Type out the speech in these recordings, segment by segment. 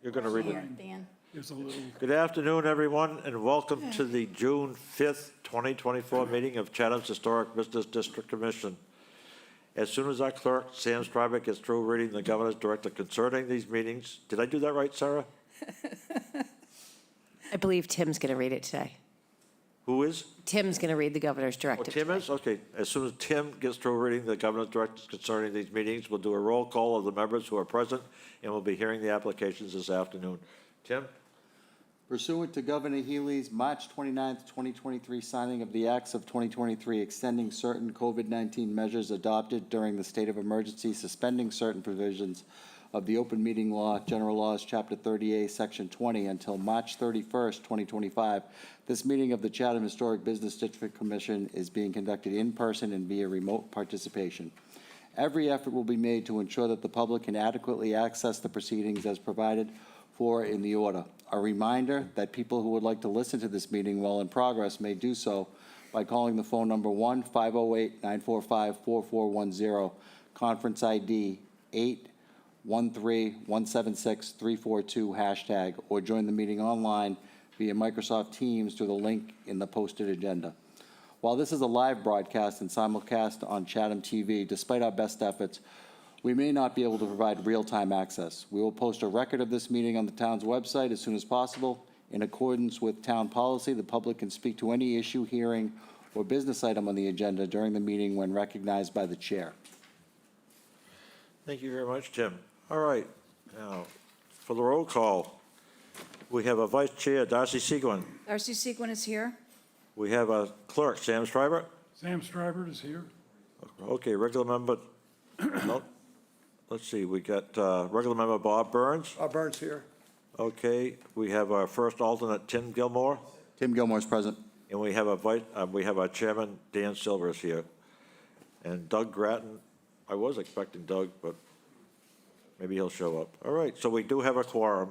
You're going to read it? Here, Dan. There's a little, Good afternoon, everyone, and welcome to the June 5th, 2024 meeting of Chatham's Historic Business District Commission. As soon as our clerk, Sam Stryber, gets through reading the governor's directive concerning these meetings, did I do that right, Sarah? I believe Tim's going to read it today. Who is? Tim's going to read the governor's Oh, directive. Tim today. is? Okay. As soon as Tim gets through reading the governor's directives concerning these meetings, we'll do a roll call of the members who are present, and we'll be hearing the applications this afternoon. Tim? Pursuant to Governor Healy's March 29th, 2023 signing of the Acts of 2023 extending certain COVID-19 measures adopted during the state of emergency, suspending certain provisions of the Open Meeting Law, General Laws, Chapter 38, Section 20, until March 31st, 2025, this meeting of the Chatham Historic Business District Commission is being conducted in person and via remote participation. Every effort will be made to ensure that the public can adequately access the proceedings as provided for in the order. A reminder that people who would like to listen to this meeting while in progress may do so by calling the phone number 1-508-945-4410, conference ID 813-176-342 hashtag, or join the meeting online via Microsoft Teams through the link in the posted agenda. While this is a live broadcast and simulcast on Chatham TV, despite our best efforts, we may not be able to provide real-time access. We will post a record of this meeting on the town's website as soon as possible. In accordance with town policy, the public can speak to any issue, hearing, or business item on the agenda during the meeting when recognized by the chair. Thank you very much, Tim. All right. Now, for the roll call, we have a vice chair, Darcy Seguin. Darcy Sequin is here. We have a clerk, Sam Stryber. Sam Stryber is here. Okay, regular member, no, let's see, we got regular member Bob Burns. Bob Burns here. Okay, we have our first alternate, Tim Gilmore, Tim Gilmore is present. and we have our chairman, Dan Silvers here. And Doug Grattan, I was expecting Doug, but maybe he'll show up. All right, so we do have a quorum.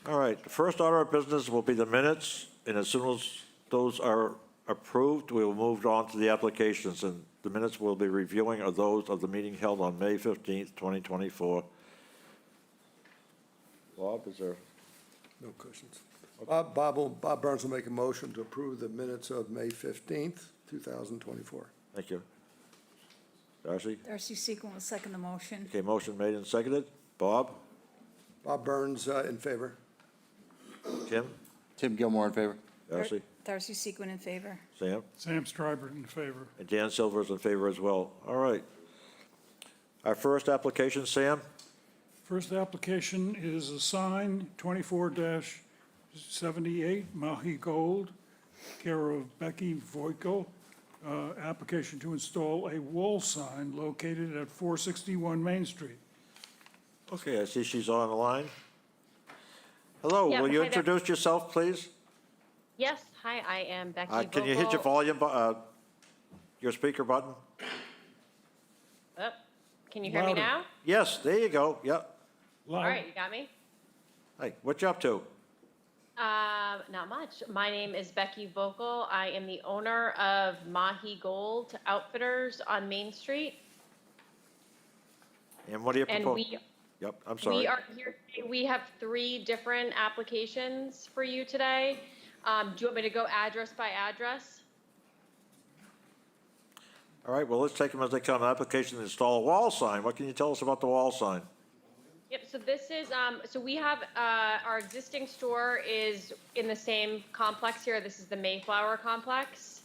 All right, the first order of business will be the minutes, and as soon as those are approved, we will move on to the applications, and the minutes we'll be reviewing are those of the meeting held on May 15th, 2024. Bob, is there? No cushions. Bob Burns will make a motion to approve the minutes of May 15th, 2024. Thank you. Darcy? Darcy Sequin will second the motion. Okay, motion made and seconded. Bob? Bob Burns in favor. Tim? Tim Gilmore in favor. Darcy? Darcy Sequin in favor. Sam? Sam Stryber in favor. And Dan Silver's in favor as well. All right. Our first application, Sam? First application is a sign, 24-78 Mahi Gold, care of Becky Voico. Application to install a wall sign located at 461 Main Street. Okay, I see she's on the line. Hello, Yeah, will you hi there. introduce yourself, please? Yes, hi, I am Becky Can you hit your Vogel. volume, your speaker button? Oh, can you hear me Louder. now? Yes, there you go. Yep. All right, you got me? Hey, what you up to? Not much. My name is Becky Vogel. I am the owner of Mahi Gold Outfitters on Main Street. And what do you And propose? we Yep, I'm sorry. are here, we have 3 different applications for you today. Do you want me to go address by address? All right, well, let's take them as they come. Application to install a wall sign. What can you tell us about the wall sign? Yep, so this is, so we have, our existing store is in the same complex here. This is the Mayflower complex.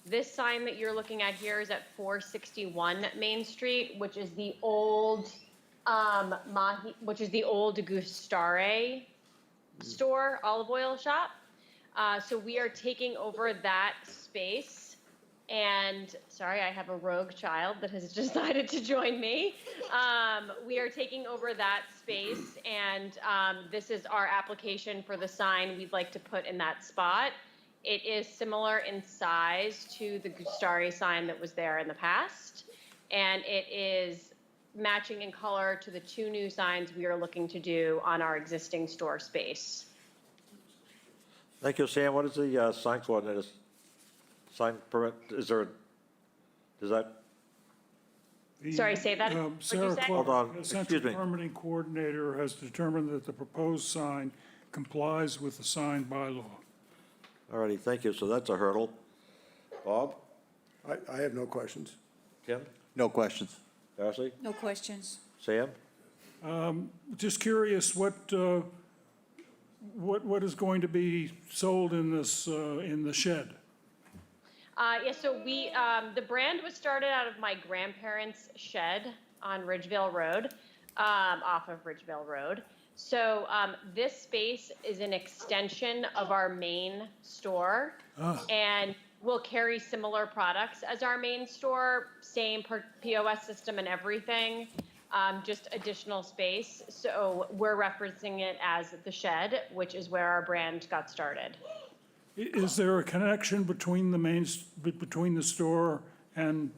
This sign that you're looking at here is at 461 Main Street, which is the old, which is the old Gustare store, olive oil shop. So we are taking over that space. And sorry, I have a rogue child that has decided to join me. We are taking over that space, and this is our application for the sign we'd like to put in that spot. It is similar in size to the Gustare sign that was there in the past, and it is matching in color to the 2 new signs we are looking to do on our existing store space. Thank you, Sam. What is the sign coordinator? Sign permit, is that The, Sorry, say that. What'd you Sarah say? Clark, Hold on, the excuse Central me. Permitting Coordinator, has determined that the proposed sign complies with the sign bylaw. All righty, thank you. So that's a hurdle. Bob? I have no questions. Kim? No questions. Darcy? No questions. Sam? Just curious, what is going to be sold in this, in the shed? Yeah, so the brand was started out of my grandparents' shed on Ridgeville Road, off of Ridgeville Road. So this space is an extension of our main store, and we'll carry similar products as our main store, same POS system and everything, just additional space. So we're referencing it as the shed, which is where our brand got started. Is there a connection between between the store and,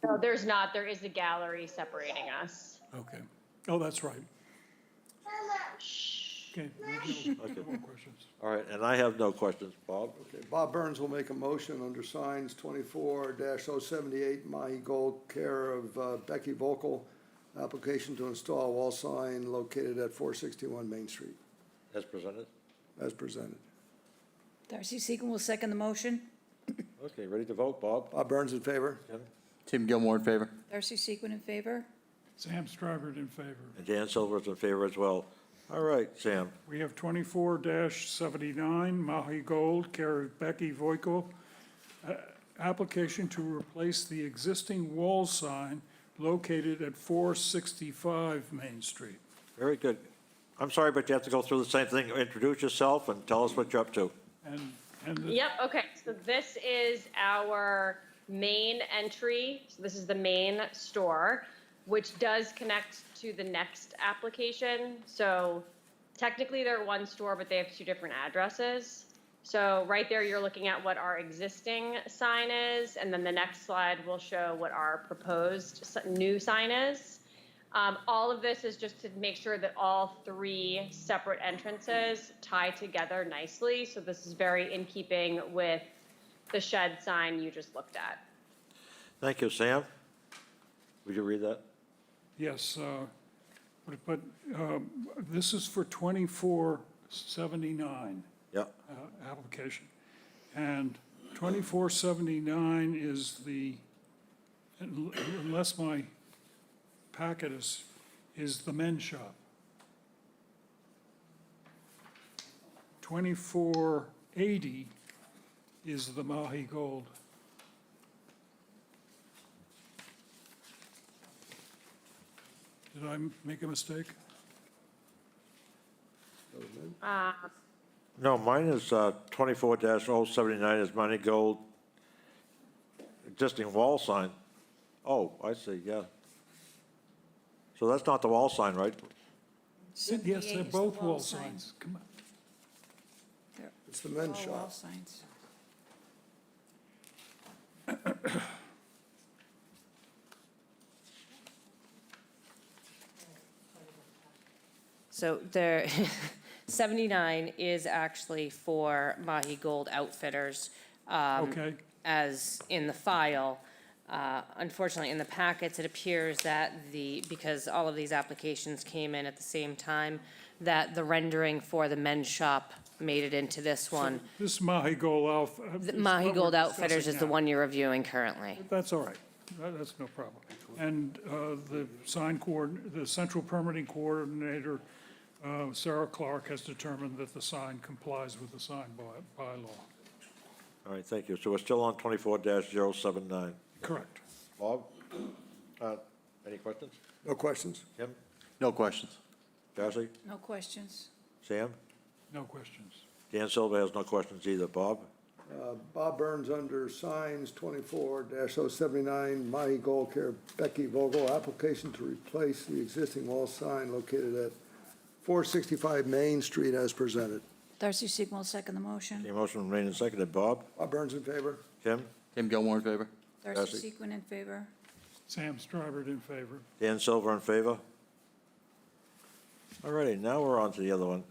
No, there's not. There is a gallery separating us. okay. Oh, that's right. Okay, no more questions. All right, and I have no questions. Bob? Okay, Bob Burns will make a motion under signs 24-078 Mahi Gold, care of Becky Vocal, application to install a wall sign located at 461 Main Street, As presented? as presented. Darcy Sequin will second the motion. Okay, ready to vote? Bob? Bob Burns in favor? Kim? Tim Gilmore in favor. Darcy Sequin in favor. Sam Strybert in favor. And Dan Silver's in favor as well. All right, Sam. We have 24-79 Mahi Gold, care of Becky Voikel. Application to replace the existing wall sign located at 465 Main Street. Very good. I'm sorry, but you have to go through the same thing. Introduce yourself and tell us what you're up to. And the- Yep, okay, so this is our main entry. So this is the main store, which does connect to the next application. So technically they're one store, but they have two different addresses. So right there, you're looking at what our existing sign is, and then the next slide will show what our proposed new sign is. All of this is just to make sure that all three separate entrances tie together nicely. So this is very in keeping with the shed sign you just looked at. Thank you, Sam. Would you read that? Yes, but this is for 2479 Yeah. application. And 2479 is the, unless my packet is the men's shop. 2480 is the Mahi Gold. Did I make a mistake? No, mine is 24-079 is Money Gold existing wall sign. Oh, I see, yeah. So that's not the wall sign, right? Yes, they're 78 is the both wall signs. Come on. They're It's the men's all wall shop. signs. So there, 79 is actually for Mahi Gold Outfitters. Okay. As in the file. Unfortunately, in the packets, it appears that because all of these applications came in at the same time, that the rendering for the men's shop made it into this one. This Mahi Gold Mahi Gold Outfitters is the one you're reviewing currently. That's all right. That's no problem. And the the Central Permitting Coordinator, Sarah Clark, has determined that the sign complies with the sign bylaw. All right, thank you. So we're still on 24-079. Correct. Bob? Any questions? No questions? Kim? No questions. Darcy? No questions. Sam? No questions. Dan Silver has no questions either. Bob? Bob Burns under signs 24-079 Mahi Gold, care of Becky Vogel, application to replace the existing wall sign located at 465 Main Street as presented. Darcy Sequin will second the motion. The motion remained and seconded. Bob? Bob Burns in favor? Kim? Tim Gilmore in favor. Darcy Darcy. Sequin in favor. Sam Strybert in favor. Dan Silver in favor? All righty, now we're on to the other one.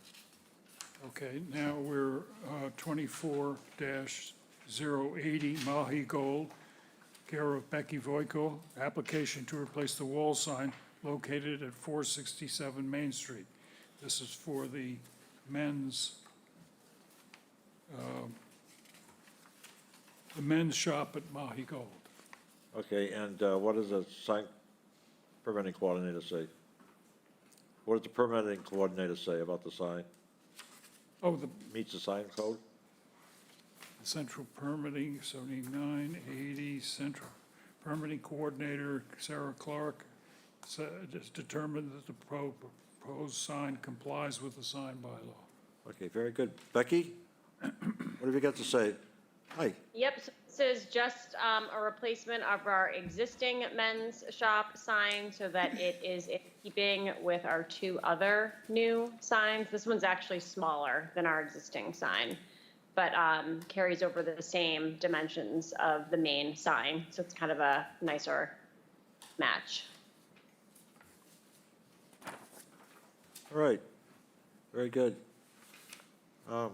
Okay, now we're 24-080 Mahi Gold, care of Becky Voiko, application to replace the wall sign located at 467 Main Street. This is for the men's shop at Mahi Gold. Okay, and what does the sign permitting coordinator say? What does the permitting coordinator say about the sign? Oh, the Meets the sign code? central permitting, 7980, central permitting coordinator, Sarah Clark, has determined that the proposed sign complies with the sign bylaw. Okay, very good. Becky, what have you got to say? Hi. Yep, so this is just a replacement of our existing men's shop sign so that it is in keeping with our two other new signs. This one's actually smaller than our existing sign, but carries over the same dimensions of the main sign. So it's kind of a nicer match. All right, very good. Bob,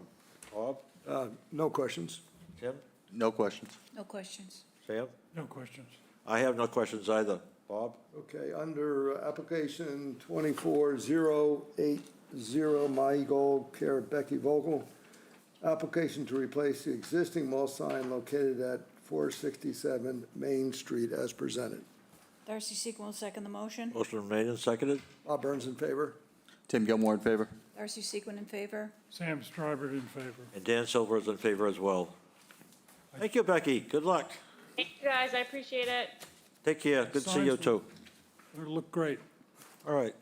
No questions. Tim, No questions. No questions. Sam? No questions. I have no questions either. Bob? Okay, under application 24080, Mahi Gold, care of Becky Vogel. Application to replace the existing mall sign located at 467 Main Street as presented. Darcy Sequin will second the motion. Motion made and seconded. Bob Burns in favor. Tim Gilmore in favor. Darcy Sequin in favor. Sam Stryber in favor. And Dan Silver is in favor as well. Thank you, Becky. Good luck. Thank you, guys. I appreciate it. Take care. Good to see you Signs- too. It'll look great. All right.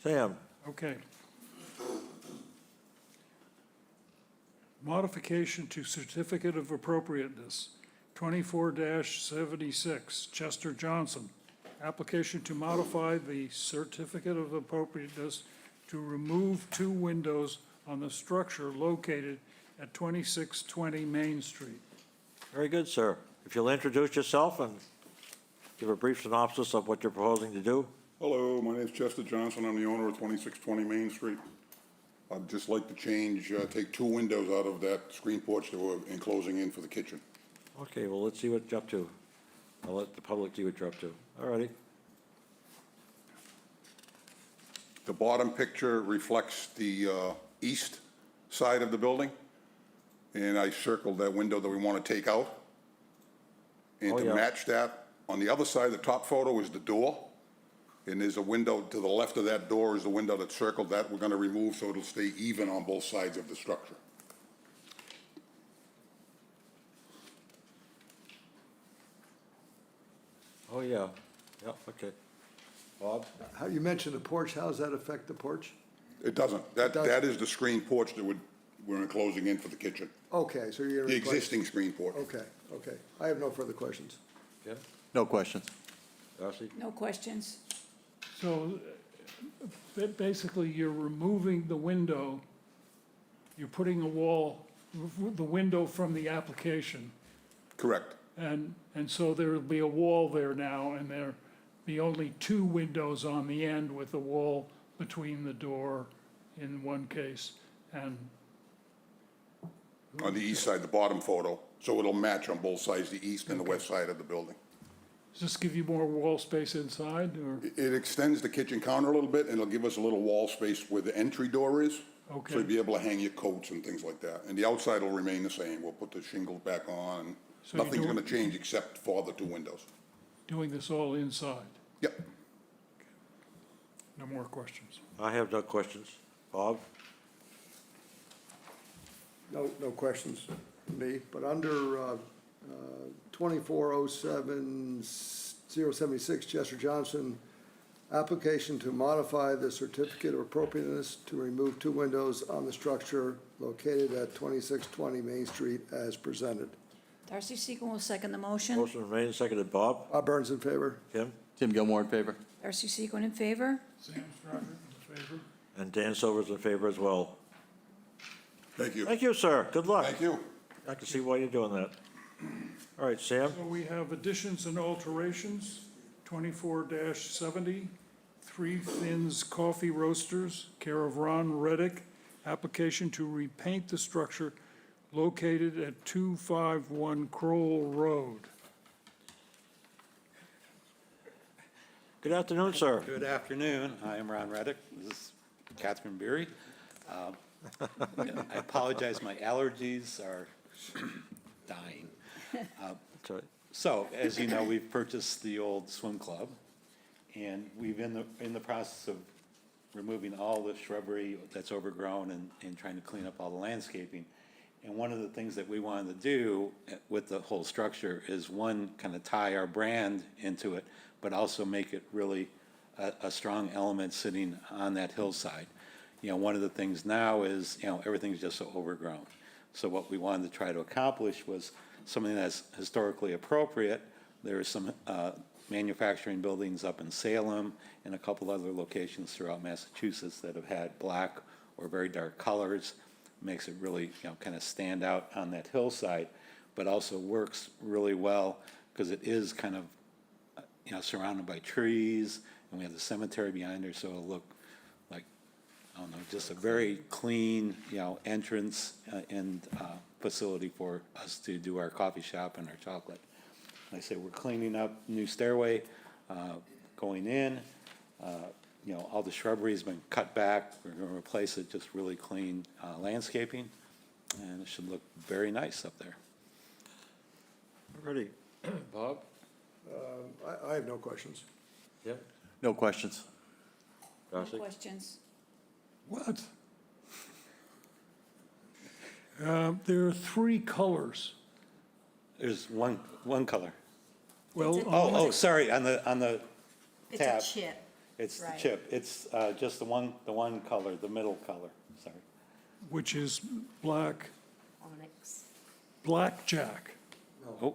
Sam? Okay. Modification to certificate of appropriateness, 24-76, Chester Johnson. Application to modify the certificate of appropriateness to remove two windows on the structure located at 2620 Main Street. Very good, sir. If you'll introduce yourself and give a brief synopsis of what you're proposing to do. Hello, my name's Chester Johnson. I'm the owner of 2620 Main Street. I'd just like to change, take two windows out of that screen porch that we're enclosing in for the kitchen. Okay, well, let's see what you're up to. I'll let the public see what you're up to. All righty. The bottom picture reflects the east side of the building, and I circled that window that we want to take out. And Oh, to yeah. match that, on the other side, the top photo is the door, and there's a window to the left of that door is the window that's circled. That we're going to remove so it'll stay even on both sides of the structure. Oh, yeah. Yeah, okay. Bob? How, you mentioned the porch, how does that affect the porch? It doesn't. That doesn't. is the screen porch that we're enclosing in for the kitchen. Okay, so you're The gonna replace. existing screen porch. Okay, okay. I have no further questions. Jim? No questions. Darcy? No questions. So basically, you're removing the window, you're putting a wall, the window from the application, Correct. and so there'll be a wall there now, and there'll be only two windows on the end with a wall between the door in one case, and On the east side, the bottom photo, so it'll match on both sides, the east and the west side of the building. does this give you more wall space inside, or? It extends the kitchen counter a little bit, and it'll give us a little wall space where the entry door is. Okay. So you'll be able to hang your coats and things like that. And the outside will remain the same. We'll put the shingles back on. So you're Nothing's doing- gonna change except for the two windows. Doing this all inside? Yep. No more questions. I have no questions. Bob? No questions from me, but under 2407076, Chester Johnson, application to modify the certificate of appropriateness to remove two windows on the structure located at 2620 Main Street as presented. Darcy Sequin will second the motion. Motion made and seconded. Bob? Bob Burns in favor. Tim? Tim Gilmore in favor. Darcy Sequin in favor. Sam Stryver in favor? And Dan Silver's in favor as well. Thank you. Thank you, sir. Good luck. Thank you. I can see why you're doing that. All right, Sam? So we have additions and alterations, 24-70, Three Fins Coffee Roasters, care of Ron Reddick. Application to repaint the structure located at 251 Crowell Road. Good afternoon, sir. Good afternoon. I am Ron Reddick. This is Catherine Beery. I apologize, my allergies are dying. That's right. So, as you know, we've purchased the old swim club, and we've in the process of removing all the shrubbery that's overgrown and trying to clean up all the landscaping. And one of the things that we wanted to do with the whole structure is, one, kind of tie our brand into it, but also make it really a strong element sitting on that hillside. You know, one of the things now is, you know, everything's just so overgrown. So what we wanted to try to accomplish was something that's historically appropriate. There are some manufacturing buildings up in Salem and a couple other locations throughout Massachusetts that have had black or very dark colors. Makes it really, you know, kind of stand out on that hillside, but also works really well because it is kind of, you know, surrounded by trees, and we have the cemetery behind her, so it'll look like, I don't know, just a very clean, you know, entrance and facility for us to do our coffee shop and our chocolate. Like I say, we're cleaning up new stairway going in. You know, all the shrubbery has been cut back. We're going to replace it, just really clean landscaping, and it should look very nice up there. Ready. Bob? I have no questions. Yeah. No questions. No Darcy? questions? What? There are three colors. There's one color. Well, Oh, sorry, on the It's a tab. chip. It's the Right. chip. It's just the one color, the middle color, sorry. which is black, Onyx. blackjack. Oh,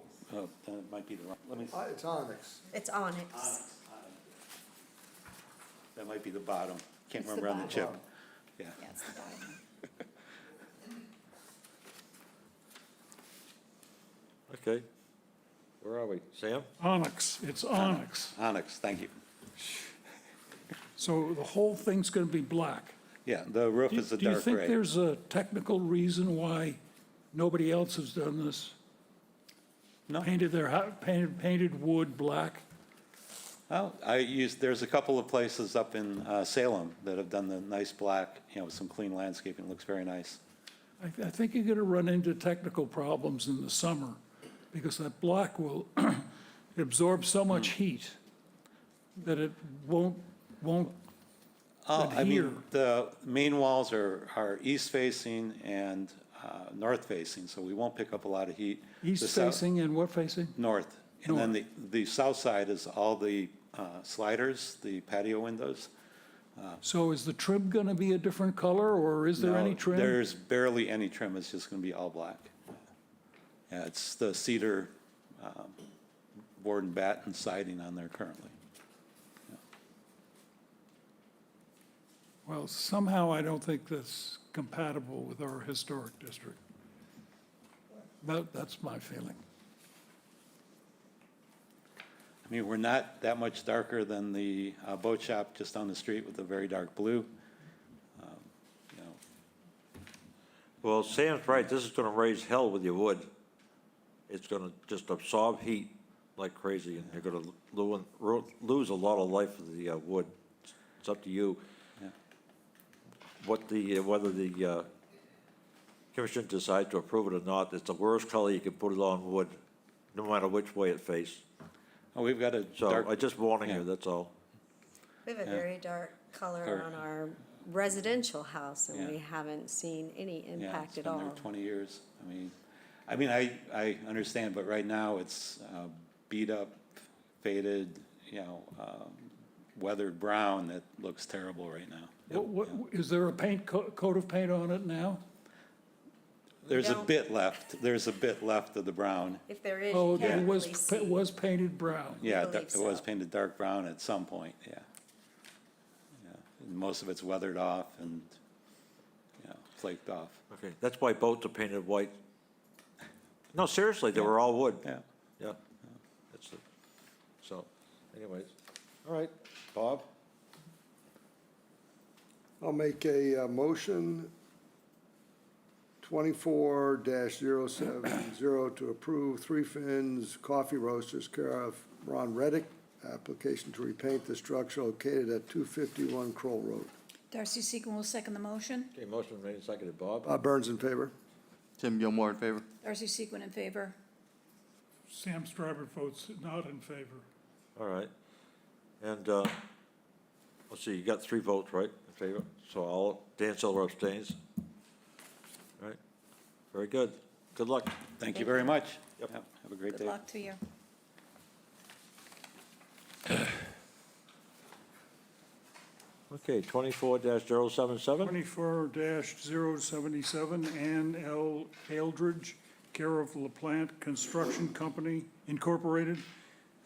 then it might be the wrong, let me, It's onyx. It's onyx. that might be the bottom. Can't It's the remember on the chip. bottom. Yeah. Yeah, it's the bottom. Okay. Where are we? Sam? Onyx, it's onyx. Onyx, thank you. So the whole thing's gonna be black. Yeah, the roof is a Do you dark think gray. there's a technical reason why nobody else has done this? No. Painted painted wood black? Well, there's a couple of places up in Salem that have done the nice black, you know, with some clean landscaping. It looks very nice. I think you're gonna run into technical problems in the summer, because that black will absorb so much heat that it won't Oh, I adhere. mean, the main walls are east facing and north facing, so we won't pick up a lot of heat. The East south- facing and what facing? North. And then the south side is all the sliders, the patio windows. So is the trim gonna be a different color, or is there any No, trim? There's barely any trim. It's just gonna be all black. Yeah, it's the cedar board and batten siding on there currently. Well, somehow I don't think that's compatible with our historic district. That's my feeling. I mean, we're not that much darker than the boat shop just down the street with the very dark blue. You know, Well, Sam's right. This is gonna raise hell with your wood. It's gonna just absorb heat like crazy, and you're gonna lose a lot of life of the wood. It's up to you. Yeah. Whether the commission decides to approve it or not, it's the worst color you can put it on wood, no matter which way it faces. Oh, we've got a So dark, I just warning yeah. you, that's all. We have a Yeah. very dark color Or- on our residential house, and Yeah. we haven't seen any yeah, impact it's at been there all. 20 years. I mean, I understand, but right now it's beat up, faded, you know, weathered brown that looks terrible right now. Is there a coat of paint on it now? There's a don't- bit left, there's a bit left of the brown. If there is, Oh, you it can't was, really see. it was painted brown. Yeah, believe it was so. painted dark brown at some point, yeah. Yeah, and most of it's weathered off and, you know, flaked off, Okay, that's why boats are painted white. No, seriously, they were all wood. yeah. Yeah. That's it. So, anyways, all right, Bob? I'll make a motion 24-070 to approve Three Fins Coffee Roasters care of Ron Reddick, application to repaint the structure located at 251 Kroll Road. Darcy Sequin will second the motion. Okay, motion made and seconded. Bob? Bob Burns in favor. Tim Gilmore in favor. Darcy Sequin in favor. Sam Stryber votes not in favor. All right. And, let's see, you got 3 votes, right, in favor? So Dan Silver abstains. All right, very good. Good luck. Thank you very much. Yep. Yeah, have a great Good day. luck to you. Okay, 24-077. 24-077, Ann L. Aldridge, care of LaPlante Construction Company Incorporated.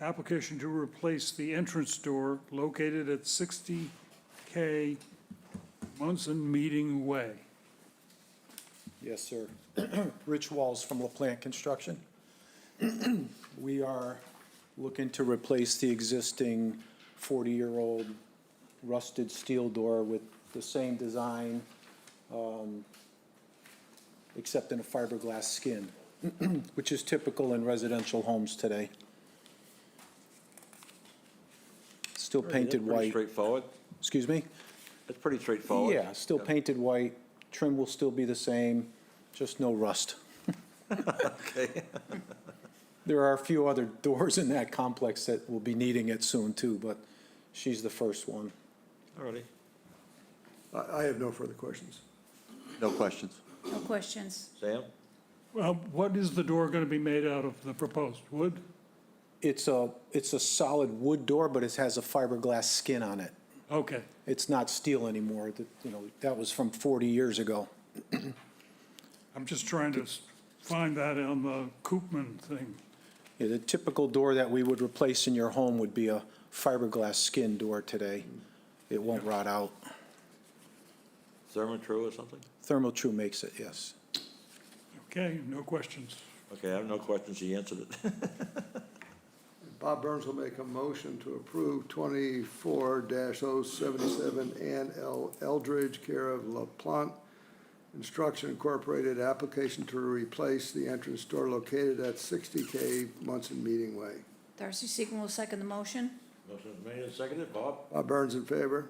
Application to replace the entrance door located at 60K Munson Meeting Way. Yes, sir. Rich Walls from LaPlante Construction. We are looking to replace the existing 40-year-old rusted steel door with the same design, except in a fiberglass skin, which is typical in residential homes today. Still painted Pretty white. straightforward. Excuse me? It's pretty straightforward. Yeah, still painted white. Trim will still be the same, just no rust. Okay. There are a few other doors in that complex that will be needing it soon too, but she's the first one. All righty. I have no further questions. No questions. No questions. Sam? Well, what is the door going to be made out of, the proposed wood? It's a solid wood door, but it has a fiberglass skin on it. Okay, It's not steel anymore. That was from 40 years ago. I'm just trying to find that on the Koopman thing. Yeah, the typical door that we would replace in your home would be a fiberglass skin door today. It won't rot out. Therma-Tru or something? Thermal-Tru makes it, yes. Okay, no questions. Okay, I have no questions. He answered it. Bob Burns will make a motion to approve 24-077 Ann L. Eldridge, care of LaPlante Construction Incorporated, application to replace the entrance door located at 60K Munson Meeting Way. Darcy Sequin will second the motion. Motion is made and seconded. Bob? Bob Burns in favor.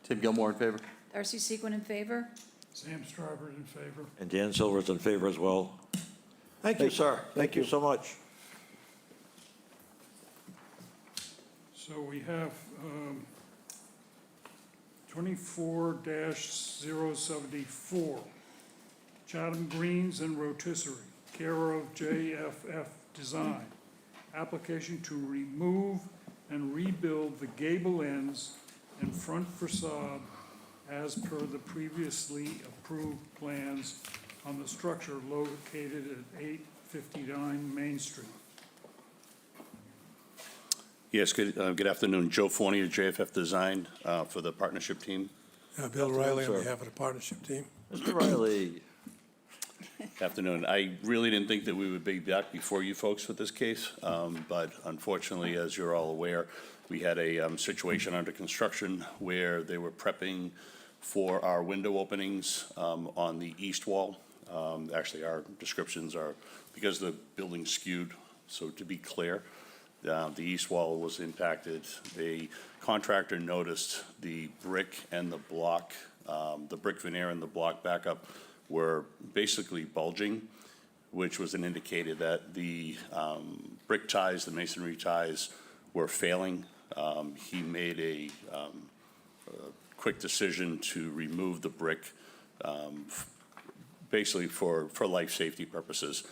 Tim Gilmore in favor. Darcy Sequin in favor. Sam Stryber in favor. And Dan Silver's in favor as well. Thank you, sir. Thank you so much. So we have 24-074, Chatham Greens and Rotisserie, care of JFF Design. Application to remove and rebuild the gable ends and front facade as per the previously approved plans on the structure located at 859 Main Street. Yes, good afternoon. Joe Forney of JFF Design for the partnership team. Bill Riley on sir. behalf of the partnership team. Mr. Riley? Afternoon. I really didn't think that we would be back before you folks with this case, but unfortunately, as you're all aware, we had a situation under construction where they were prepping for our window openings on the east wall. Actually, our descriptions are, because the building's skewed, so to be clear, the east wall was impacted. The contractor noticed the brick and the block, the brick veneer and the block backup were basically bulging, which was an indicator that the brick ties, the masonry ties, were failing. He made a quick decision to remove the brick, basically for life safety purposes.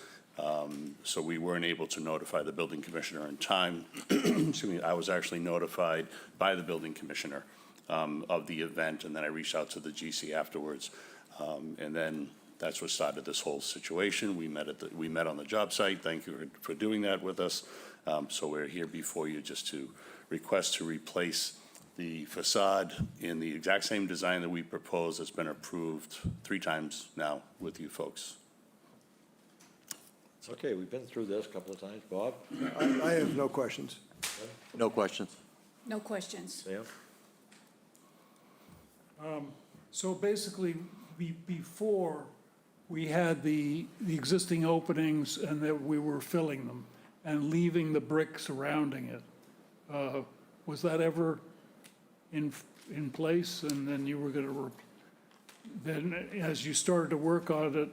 So we weren't able to notify the building commissioner in time. Excuse me, I was actually notified by the building commissioner of the event, and then I reached out to the GC afterwards. And then that's what started this whole situation. We met on the job site. Thank you for doing that with us. So we're here before you just to request to replace the facade in the exact same design that we proposed. That's been approved 3 times now with you folks. Okay, we've been through this a couple of times. Bob? I have no questions. No questions. No questions. Sam? So basically, before, we had the existing openings and that we were filling them and leaving the brick surrounding it. was that ever in place? And then you were gonna, then as you started to work on it,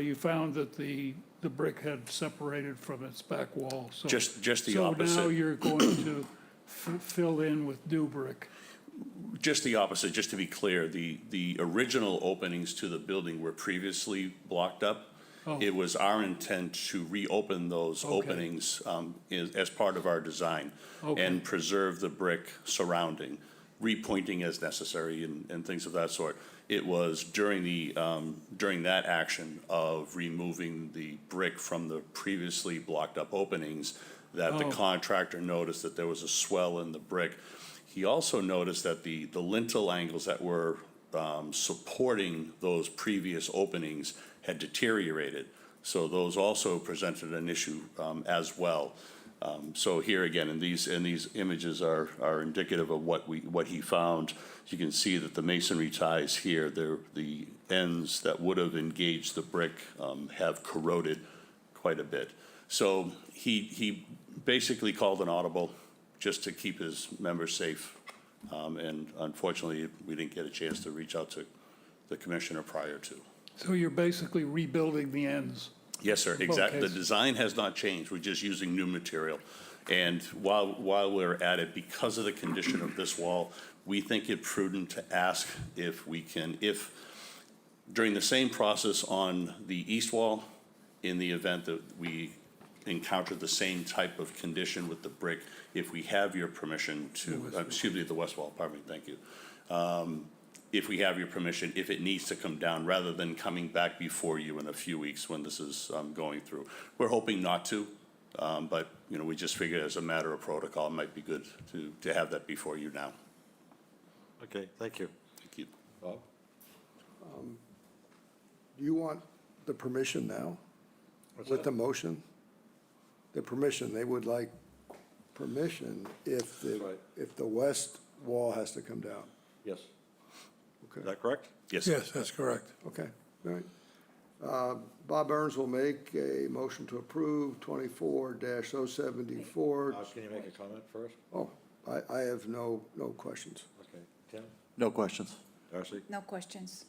you found that the brick had separated from its back wall, so. Just the So now opposite. you're going to fill in with new brick. Just the opposite, just to be clear, the original openings to the building were previously blocked up. Oh. It was our intent to reopen those Okay. openings as part of our design Okay. and preserve the brick surrounding, repointing as necessary and things of that sort. It was during that action of removing the brick from the previously blocked up openings that the Oh. contractor noticed that there was a swell in the brick. He also noticed that the lintel angles that were supporting those previous openings had deteriorated. So those also presented an issue as well. So here again, and these images are indicative of what he found. You can see that the masonry ties here, the ends that would have engaged the brick have corroded quite a bit. So he basically called an audible just to keep his members safe. And unfortunately, we didn't get a chance to reach out to the commissioner prior to. So you're basically rebuilding the ends. Yes, sir, Both exactly. The cases. design has not changed. We're just using new material. And while we're at it, because of the condition of this wall, we think it prudent to ask if we can, if during the same process on the east wall, in the event that we encounter the same type of condition with the brick, if we have your permission to, excuse me, the west wall, pardon me, thank you. If we have your permission, if it needs to come down, rather than coming back before you in a few weeks when this is going through. We're hoping not to, but, you know, we just figured as a matter of protocol, it might be good to have that before you now. Okay, thank you. Thank you. Bob? Do you want the permission now What's with that? the motion? The permission, they would like permission if That's right. if the west wall has to come down. Yes. Is Okay, that correct? Yes, sir. Yes, that's correct. okay, all right. Bob Burns will make a motion to approve 24-074. Can you make a comment first? Oh, I have no questions. Okay. Tim? No questions. Darcy? No questions.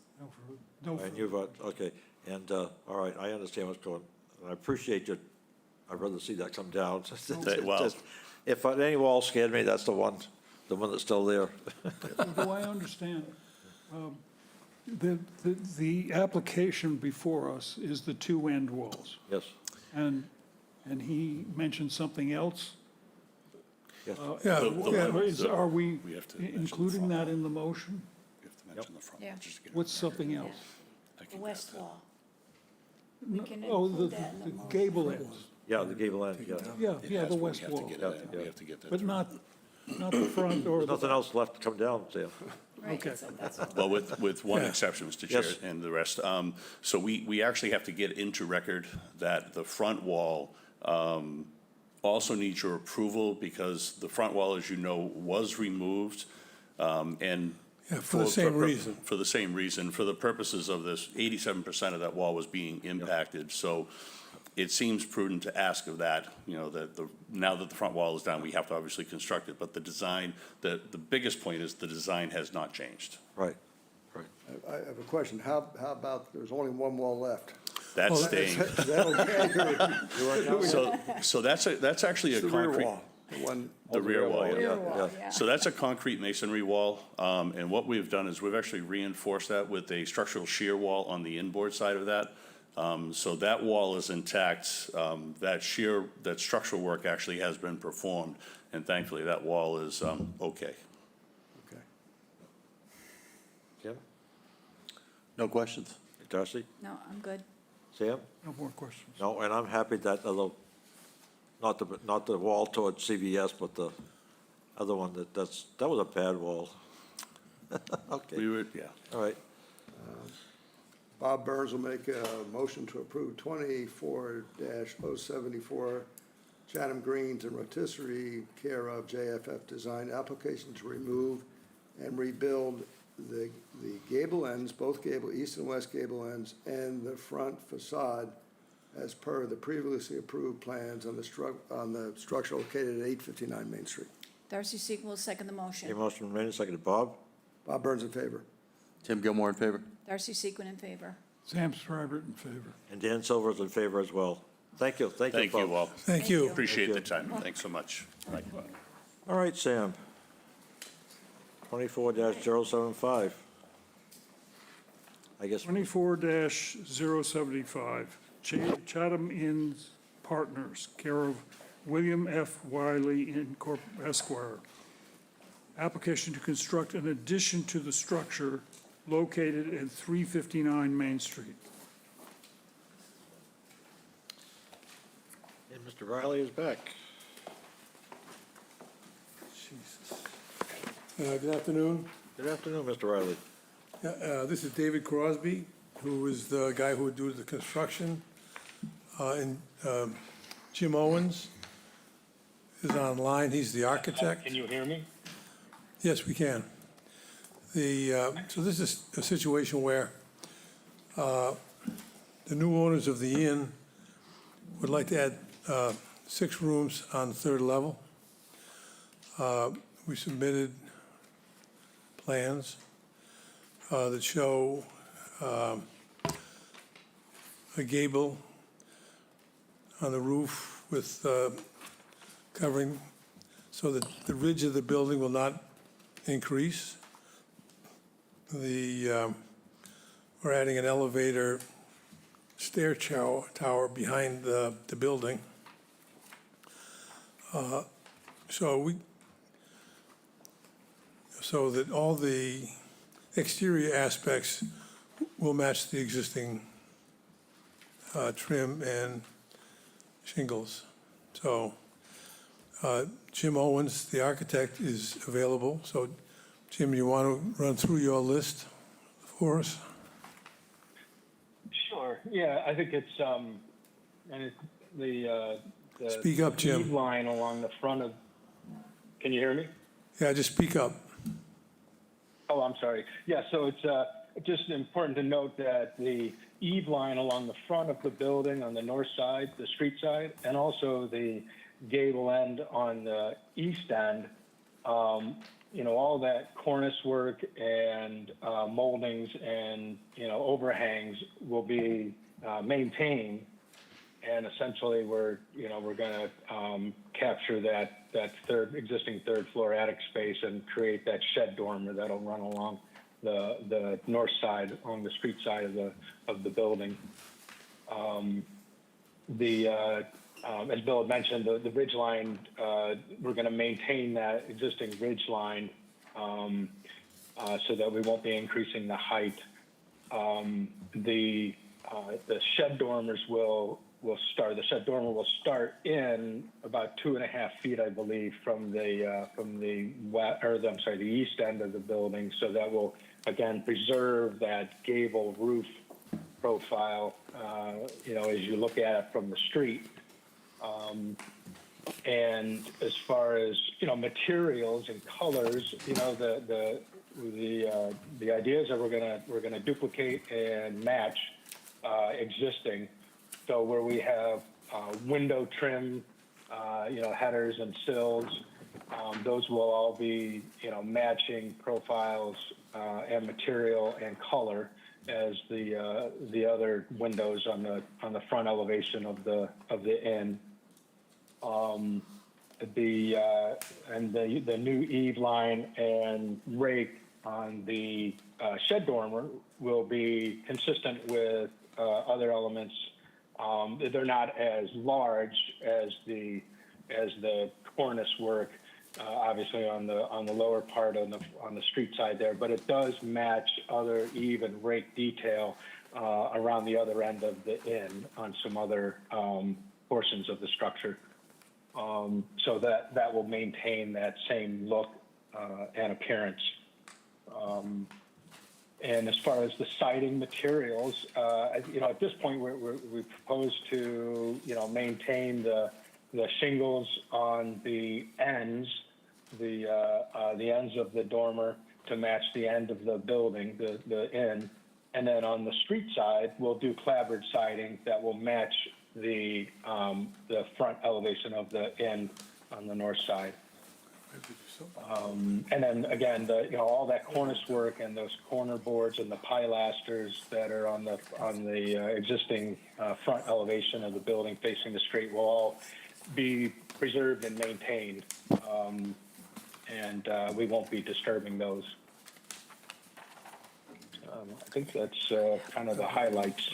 No, And you vote, okay. And, all right, I understand what's going, I appreciate you, I'd rather see that come down. Well- If any wall scared me, that's the one that's still there. do I understand? The application before us is the two end walls. Yes, And he mentioned something else? yes. Yeah, Are we We have to mention the including front. that in the motion? We have to mention the front. Yeah. just to get it What's on something else? I The can west grab that. wall. We can Oh, include that in the motion. gable ends. Yeah, the gable end, yeah. Yeah, It yeah, has, the but we west have to wall. get it in. Yeah. We have to get that But through. not the front or There's the. nothing else left to come down, Sam. Right, Okay. so that's all. Well, with one Yeah. exception, Mr. Chair, Yes. and the rest. So we actually have to get into record that the front wall also needs your approval because the front wall, as you know, was removed. And Yeah, for the same reason. For the same reason. For the purposes of this, 87% of that wall was being impacted. So it seems prudent to ask of that, you know, that now that the front wall is down, we have to obviously construct it. But the design, the biggest point is the design has not changed. Right, right. I have a question. How about, there's only one wall left? That's staying. Is that okay? So that's actually a The rear concrete. wall, the one, The rear wall, yeah. Rear wall, yeah. So that's a concrete masonry wall, and what we've done is we've actually reinforced that with a structural shear wall on the inboard side of that. So that wall is intact, that structural work actually has been performed, and thankfully that wall is, okay. okay. Kim? No questions. Darcy? No, I'm good. Sam? No more questions. No, and I'm happy that, although, not the wall towards CVS, but the other one, that was a bad wall. Okay, We would, yeah. all right. Bob Burns will make a motion to approve 24-074 Chatham Greens and Rotisserie, care of JFF Design, application to remove and rebuild the gable ends, both east and west gable ends, and the front facade as per the previously approved plans on the structure located at 859 Main Street. Darcy Seaton will second the A motion. motion made and seconded. Bob? Bob Burns in favor. Tim Gilmore in favor. Darcy Seaton in favor. Sam Schreiber in favor. And Dan Silver is in favor as well. Thank you, Thank you folks. all. Thank you. Appreciate the time. Thanks so much. Bye. All right, Sam. 24-075. I guess, 24-075, Chatham Inns Partners, care of William F. Wiley Esquire. Application to construct an addition to the structure located at 359 Main Street. and Mr. Riley is back. Good afternoon. Good afternoon, Mr. Riley. This is David Crosby, who is the guy who would do the construction. And Jim Owens is online. He's the architect. Can you hear me? Yes, we can. So this is a situation where the new owners of the inn would like to add 6 rooms on the 3rd level. We submitted plans that show a gable on the roof with covering so that the ridge of the building will not increase. We're adding an elevator stair tower behind the building. So that all the exterior aspects will match the existing trim and shingles. So Jim Owens, the architect, is available. So Jim, you want to run through your list for us? Sure. Yeah, I think it's and it's the Speak up, Jim. eave line along the front of. Can you hear me? Yeah, just speak up. Oh, I'm sorry. Yeah, so it's just important to note that the eave line along the front of the building on the north side, the street side, and also the gable end on the east end, all that cornice work and moldings and, overhangs will be maintained. And essentially, we're going to capture that existing third floor attic space and create that shed dormer that'll run along the north side, on the street side of the building. As Bill had mentioned, the ridge line, we're going to maintain that existing ridge line so that we won't be increasing the height. The shed dormers will start. The shed dormer will start in about 2.5 feet, I believe, from the east end of the building. So that will again preserve that gable roof profile. As you look at it from the street. And as far as materials and colors, the ideas are we're gonna duplicate and match existing. So where we have window trim, headers and sills, those will all be matching profiles and material and color as the other windows on the front elevation of the inn. The new eave line and rake on the shed dormer will be consistent with other elements. They're not as large as the cornice work, obviously on the lower part on the street side there, but it does match other eave and rake detail around the other end of the inn on some other portions of the structure. So that will maintain that same look and appearance. And as far as the siding materials, at this point we propose to maintain the shingles on the ends, the ends of the dormer to match the end of the building, the inn, and then on the street side we'll do clapboard siding that will match the front elevation of the inn on the north side. And then again, all that cornice work and those corner boards and the pilasters that are on the existing front elevation of the building facing the street will all be preserved and maintained. And we won't be disturbing those. I think that's kind of the highlights.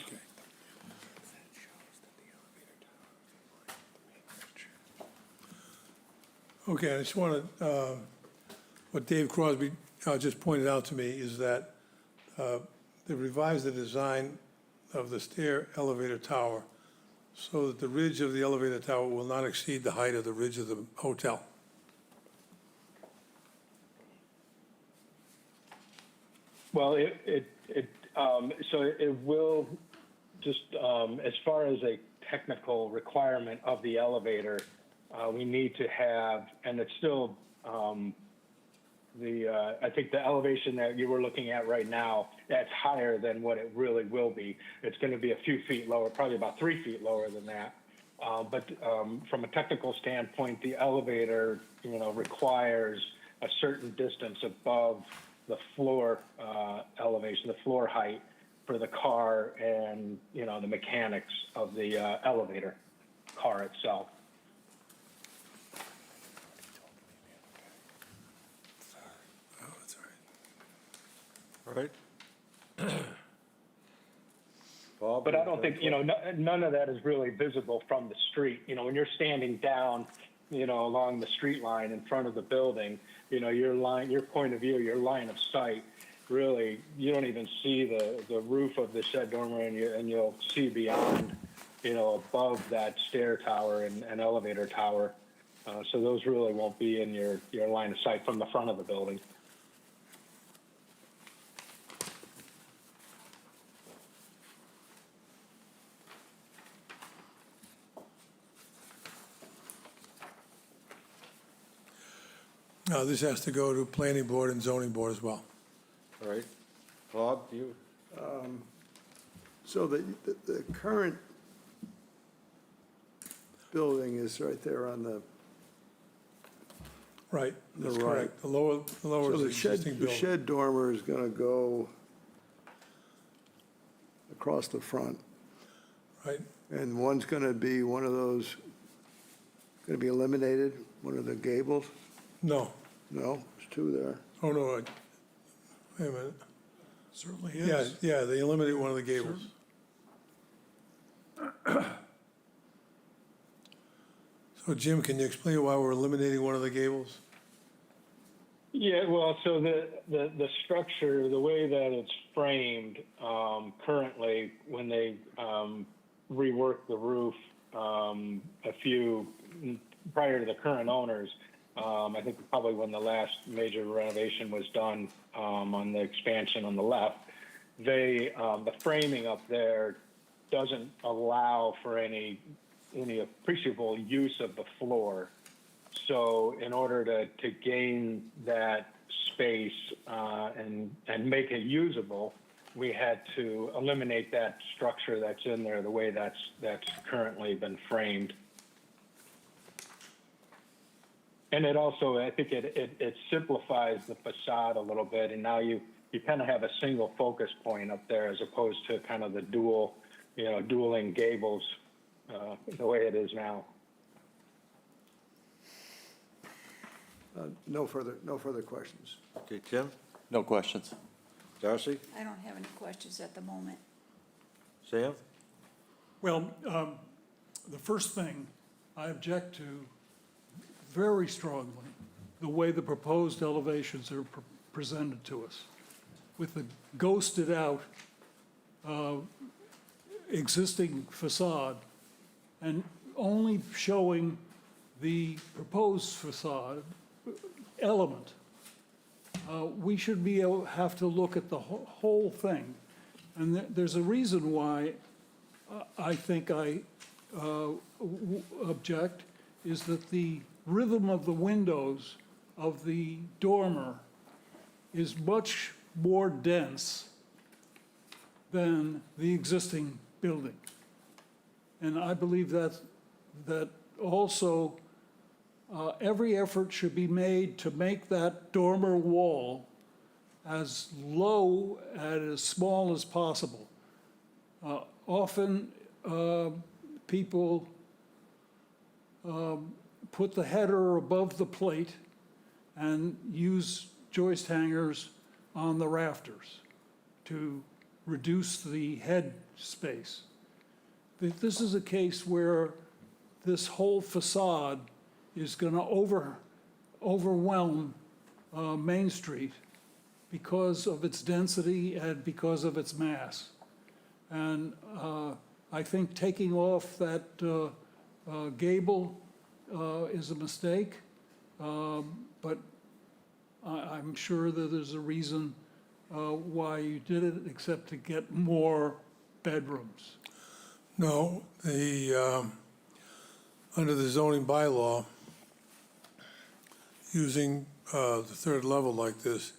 Okay, I just wanted, what Dave Crosby just pointed out to me is that they revised the design of the stair elevator tower so that the ridge of the elevator tower will not exceed the height of the ridge of the hotel. Well, so it will just, as far as a technical requirement of the elevator, we need to have, and it's still, I think the elevation that you were looking at right now, that's higher than what it really will be. It's going to be a few feet lower, probably about 3 feet lower than that. But from a technical standpoint, the elevator, requires a certain distance above the floor elevation, the floor height for the car and, the mechanics of the elevator car itself. All right. Bob? But I don't think, none of that is really visible from the street. When you're standing down, along the street line in front of the building, your point of view, your line of sight, really, you don't even see the roof of the shed dormer, and you'll see beyond, above that stair tower and elevator tower. So those really won't be in your line of sight from the front of the building. This has to go to planning board and zoning board as well. All right. Bob, you? So the current building is right there on the, Right, that's right. correct. The lower so is the the shed, existing the building. shed dormer is gonna go across the front. Right, And one's gonna be one of those, gonna be eliminated, one of the gables? no, No, there's two there. oh, no, wait a minute. Certainly Yeah, is. yeah, they eliminated one of the gables. So Jim, can you explain why we're eliminating one of the gables? Yeah, well, so the structure, the way that it's framed currently, when they reworked the roof prior to the current owners, I think probably when the last major renovation was done on the expansion on the left, the framing up there doesn't allow for any appreciable use of the floor. So in order to gain that space and make it usable, we had to eliminate that structure that's in there the way that's currently been framed. And it also, I think it simplifies the facade a little bit, and now you kind of have a single focus point up there as opposed to kind of the dueling gables the way it is now. No further questions. Okay, Tim? No questions. Darcy? I don't have any questions at the moment. Sam? Well, the first thing, I object to very strongly the way the proposed elevations are presented to us, with the ghosted out existing facade and only showing the proposed facade element. We should have to look at the whole thing. And there's a reason why I think I object, is that the rhythm of the windows of the dormer is much more dense than the existing building. And I believe that also every effort should be made to make that dormer wall as low and as small as possible. Often, people put the header above the plate and use joist hangers on the rafters to reduce the head space. This is a case where this whole facade is going to overwhelm Main Street because of its density and because of its mass. And I think taking off that gable is a mistake, but I'm sure that there's a reason why you did it, except to get more bedrooms. No, under the zoning bylaw, using the third level like this,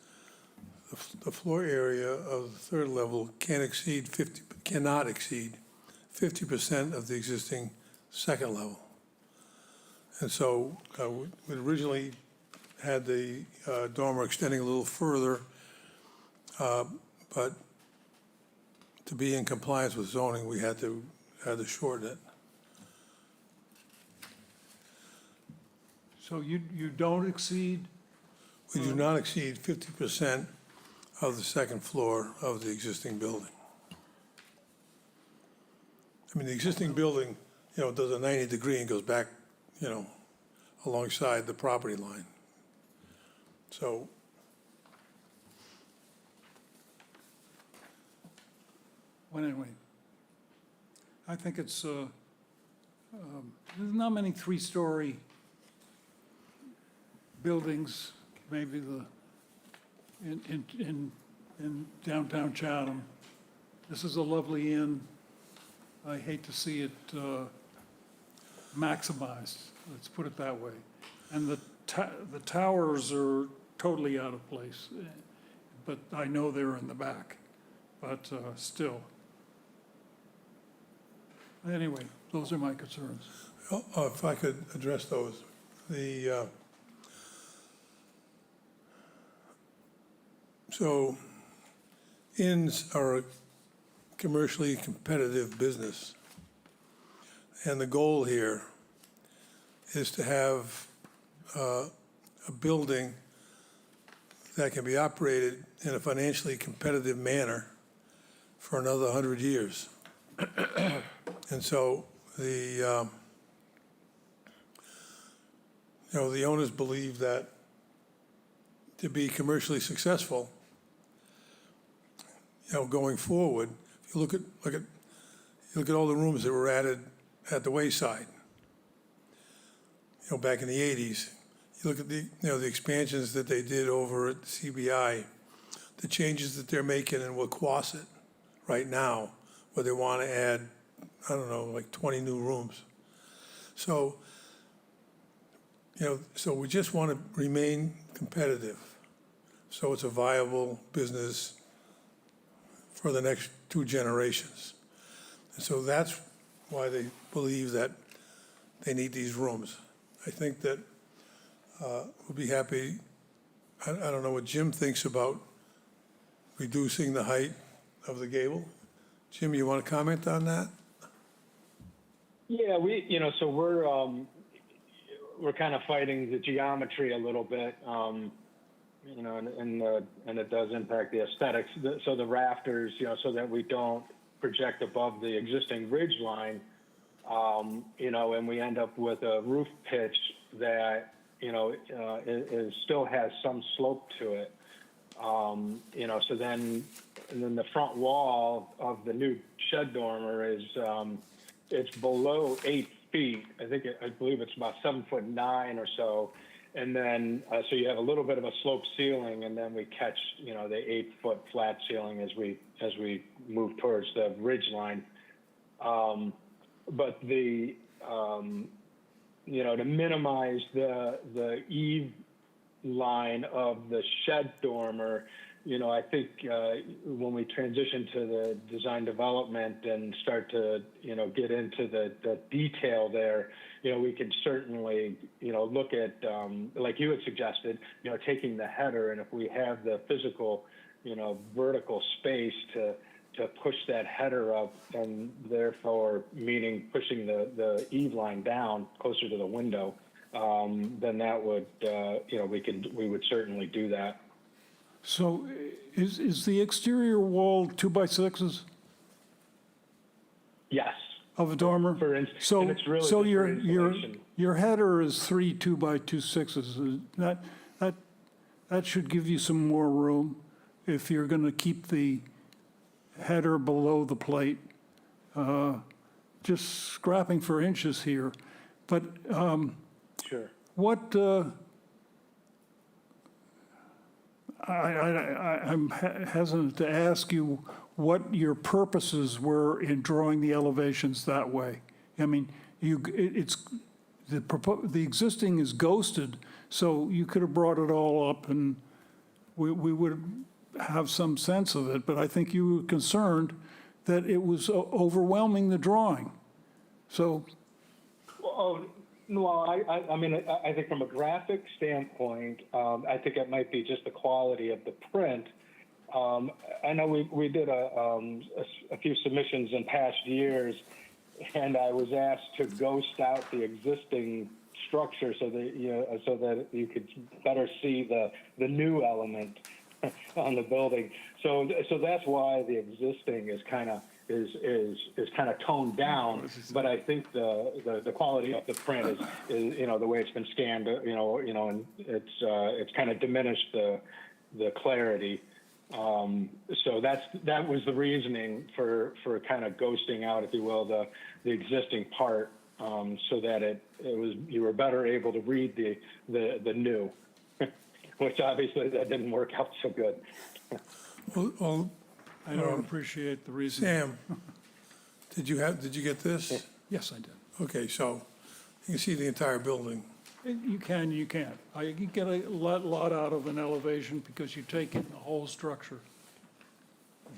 the floor area of the third level cannot exceed 50% of the existing second level. And so we originally had the dormer extending a little further, but to be in compliance with zoning, we had to shorten it. So you don't exceed, We do not exceed 50% of the second floor of the existing building. I mean, the existing building, does a 90-degree and goes back, alongside the property line. So, well, anyway, I think it's, there's not many three-story buildings, maybe in downtown Chatham. This is a lovely inn. I hate to see it maximized, let's put it that way. And the towers are totally out of place, but I know they're in the back, but still. Anyway, those are my concerns. if I could address those. So inns are a commercially competitive business. And the goal here is to have a building that can be operated in a financially competitive manner for another 100 years. And so the owners believe that to be commercially successful, going forward, if you look at all the rooms that were added at the Wayside, back in the 80s. You look at the expansions that they did over at CBI, the changes that they're making in Wauquasit right now, where they want to add, I don't know, like 20 new rooms. So, so we just want to remain competitive. So it's a viable business for the next 2 generations. And so that's why they believe that they need these rooms. I think that we'll be happy. I don't know what Jim thinks about reducing the height of the gable. Jim, you want to comment on that? Yeah, so we're kind of fighting the geometry a little bit, and it does impact the aesthetics. So the rafters, so that we don't project above the existing ridge line, and we end up with a roof pitch that, still has some slope to it. So then the front wall of the new shed dormer is, it's below 8 feet. I believe it's about 7'9" or so. And then, so you have a little bit of a sloped ceiling, and then we catch, the 8-foot flat ceiling as we move towards the ridge line. But to minimize the eave line of the shed dormer, I think when we transition to the design development and start to, get into the detail there, we could certainly, look at, like you had suggested, taking the header, and if we have the physical, vertical space to push that header up, and therefore meaning pushing the eave line down closer to the window, then that would, we would certainly do that. So is the exterior wall 2x6s Yes. of a dormer? For instance, So, and it's really so just for your insulation. your header is 3 2x26s. That should give you some more room if you're going to keep the header below the plate. Just scrapping for inches here. But Sure. what, I'm hesitant to ask you what your purposes were in drawing the elevations that way. I mean, the existing is ghosted, so you could have brought it all up and we would have some sense of it, but I think you were concerned that it was overwhelming the drawing. So, Well, I mean, I think from a graphic standpoint, I think it might be just the quality of the print. I know we did a few submissions in past years, and I was asked to ghost out the existing structure so that you could better see the new element on the building. So that's why the existing is kind of toned down, but I think the quality of the print is the way it's been scanned, and it's kind of diminished the clarity. So that was the reasoning for kind of ghosting out, if you will, the existing part, so that you were better able to read the new, which obviously that didn't work out so good. Well, I don't appreciate the reason. Sam, did you get this? Yes, I did. Okay, so you can see the entire building. You can, you can't. You can get a lot out of an elevation because you take in the whole structure.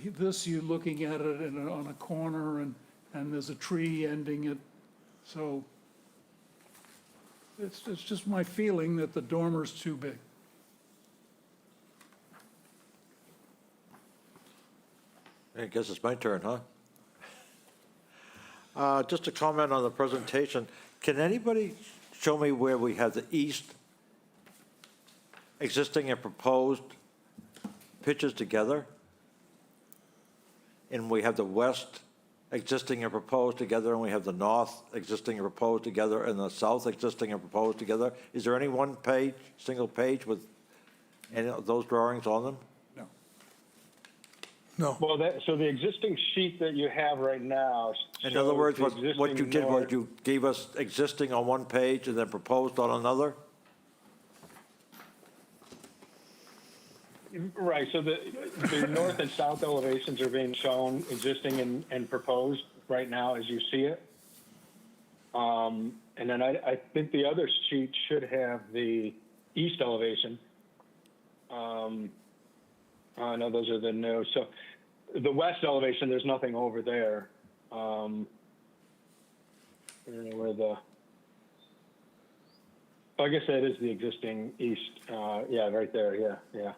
This, you're looking at it on a corner and there's a tree ending it. So it's just my feeling that the dormer's too big. I guess it's my turn, huh? Just a comment on the presentation. Can anybody show me where we have the east existing and proposed pictures together? And we have the west existing and proposed together, and we have the north existing and proposed together, and the south existing and proposed together? Is there any one page, single page with any of those drawings on them? No. Well, so the existing sheet that you have right now. In other words, shows what the you existing did was north- you gave us existing on one page and then proposed on another? Right, so the north and south elevations are being shown existing and proposed right now as you see it. And then I think the other sheet should have the east elevation. No, those are the new. So the west elevation, there's nothing over there. I don't know where I guess that is the existing east. Yeah, right there. Yeah.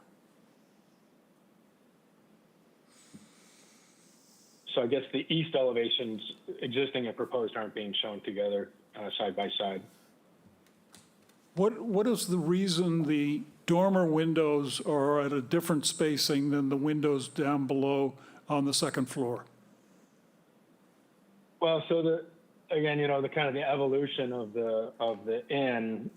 So I guess the east elevations, existing and proposed, aren't being shown together side by side. What is the reason the dormer windows are at a different spacing than the windows down below on the second floor? Well, so again, the kind of the evolution of the inn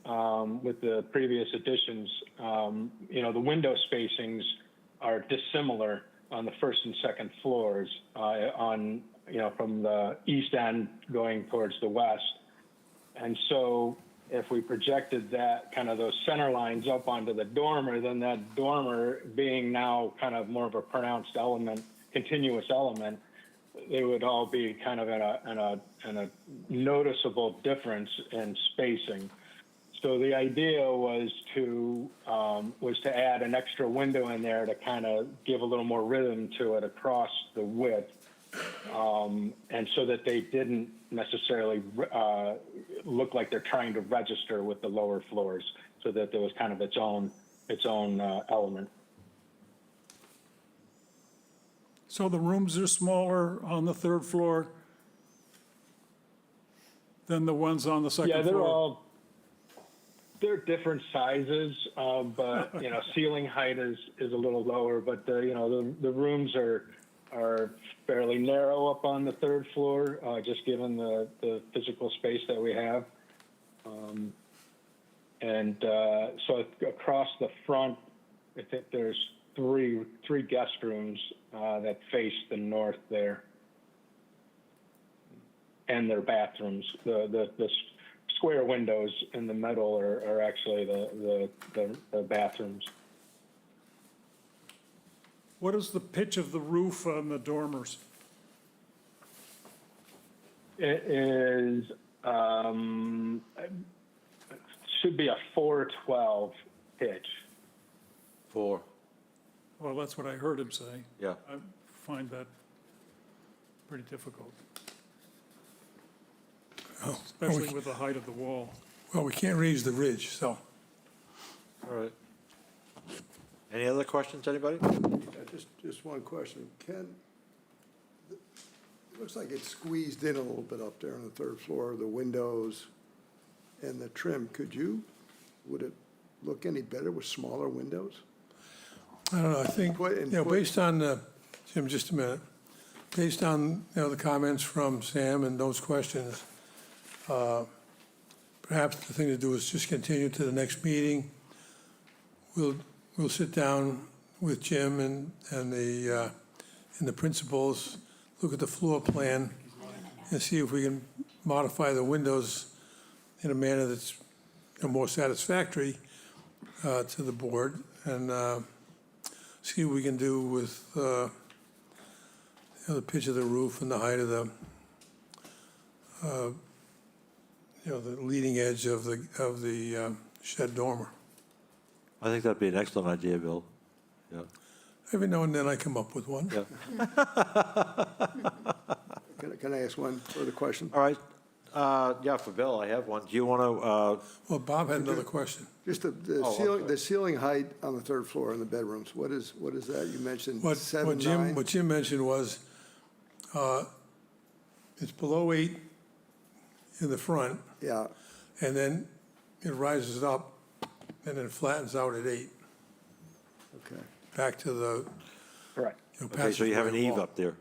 with the previous additions, the window spacings are dissimilar on the first and second floors from the east end going towards the west. And so if we projected that kind of those center lines up onto the dormer, then that dormer being now kind of more of a pronounced element, continuous element, they would all be kind of in a noticeable difference in spacing. So the idea was to add an extra window in there to kind of give a little more rhythm to it across the width. And so that they didn't necessarily look like they're trying to register with the lower floors, so that there was kind of its own element. So the rooms are smaller on the third floor than the ones on the second floor? They're different sizes, but, ceiling height is a little lower, but, the rooms are fairly narrow up on the third floor, just given the physical space that we have. So across the front, I think there's three guest rooms that face the north there, and their bathrooms. The square windows in the middle are actually the bathrooms. What is the pitch of the roof on the dormers? It is should be a 412 pitch. 4, Well, that's what I heard him say. yeah. I find that pretty difficult, especially with the height of the wall. Well, we can't raise the ridge, so. All right. Any other questions, anybody? Just one question. Ken, it looks like it's squeezed in a little bit up there on the third floor, the windows and the trim. Would it look any better with smaller windows? I don't know, I think, based on, Jim, just a minute. Based on, the comments from Sam and those questions, perhaps the thing to do is just continue to the next meeting. We'll sit down with Jim and the principals, look at the floor plan, and see if we can modify the windows in a manner that's more satisfactory to the board, and see what we can do with the pitch of the roof and the height of the leading edge of the shed dormer. I think that'd be an excellent idea, Bill. Yeah. Every now and then I come up with one. Yeah. Can I ask one further question? All right. Yeah, for Bill, I have one. Do you want to, Well, Bob had another question. Just the ceiling height on the third floor in the bedrooms, what is that? You mentioned What 7, Jim, 9? what Jim mentioned was, it's below 8 in the front, Yeah, and then it rises up, and then flattens out at 8, okay. back to the, Correct. okay, so you have an passageway eave wall. up there.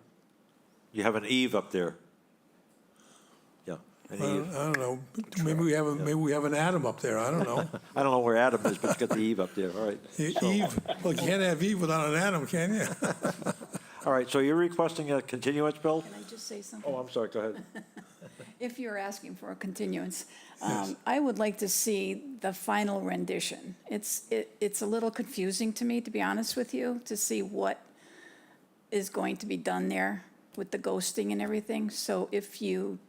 You have an eave up there. Yeah, an I eave. don't know, maybe we have an Adam up there, I don't know. I don't know where Adam is, but you got the eave up there, all right. Eve, well, you can't have Eve without an Adam, can you? All right, so you're requesting a continuance, Bill? Can I just say something? Oh, I'm sorry, go ahead. If you're asking for a continuance, I would like to see the final rendition. It's a little confusing to me, to be honest with you, to see what is going to be done there with the ghosting and everything. So if you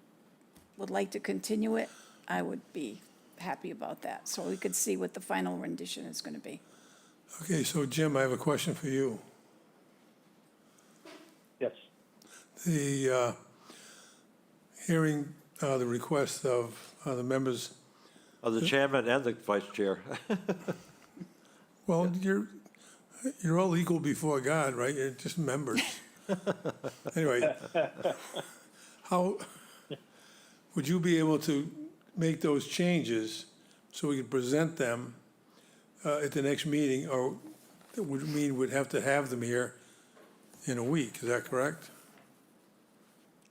would like to continue it, I would be happy about that, so we could see what the final rendition is going to be. Okay, so Jim, I have a question for you. Yes. The hearing the request of the members, The chairman and the vice chair. well, you're all equal before God, right? You're just members. Anyway, how would you be able to make those changes so we could present them at the next meeting, or that would mean we'd have to have them here in a week, is that correct?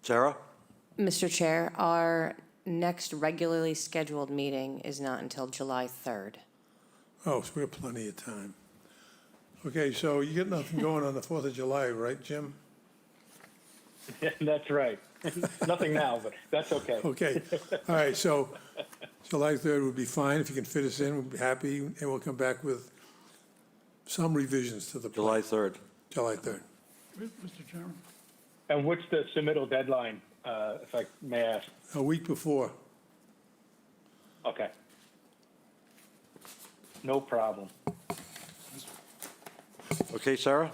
Sarah? Mr. Chair, our next regularly scheduled meeting is not until July 3rd. Oh, so we have plenty of time. Okay, so you get nothing going on the 4th of July, right, Jim? That's right. Nothing now, but that's okay. Okay, all right, so July 3rd would be fine. If you can fit us in, we'll be happy, and we'll come back with some revisions to the plan. July 3rd. July 3rd. Mr. Chairman? And what's the submittal deadline, if I may ask? A week before. Okay. No problem. Okay, Sarah?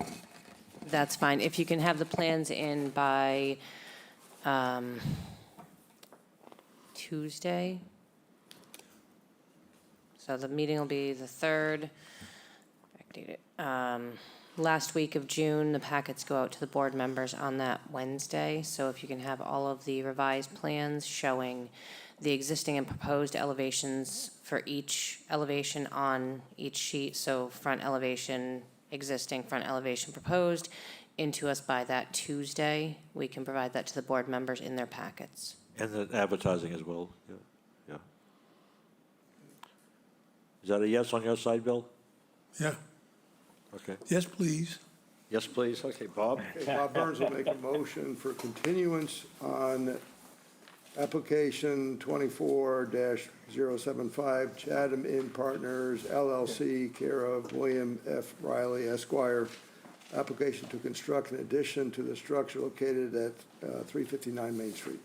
That's fine. If you can have the plans in by Tuesday. So the meeting will be the 3rd. Backdate it. Last week of June, the packets go out to the board members on that Wednesday. So if you can have all of the revised plans showing the existing and proposed elevations for each elevation on each sheet. So front elevation, existing, front elevation proposed, into us by that Tuesday. We can provide that to the board members in their packets. And the advertising as well, yeah, yeah. Is that a yes on your side, Bill? Yeah, Okay. yes, please. Yes, please. Okay, Bob? Okay, Bob Burns will make a motion for continuance on application 24-075 Chatham Inn Partners LLC, care of William F. Riley Esquire. Application to construct an addition to the structure located at 359 Main Street.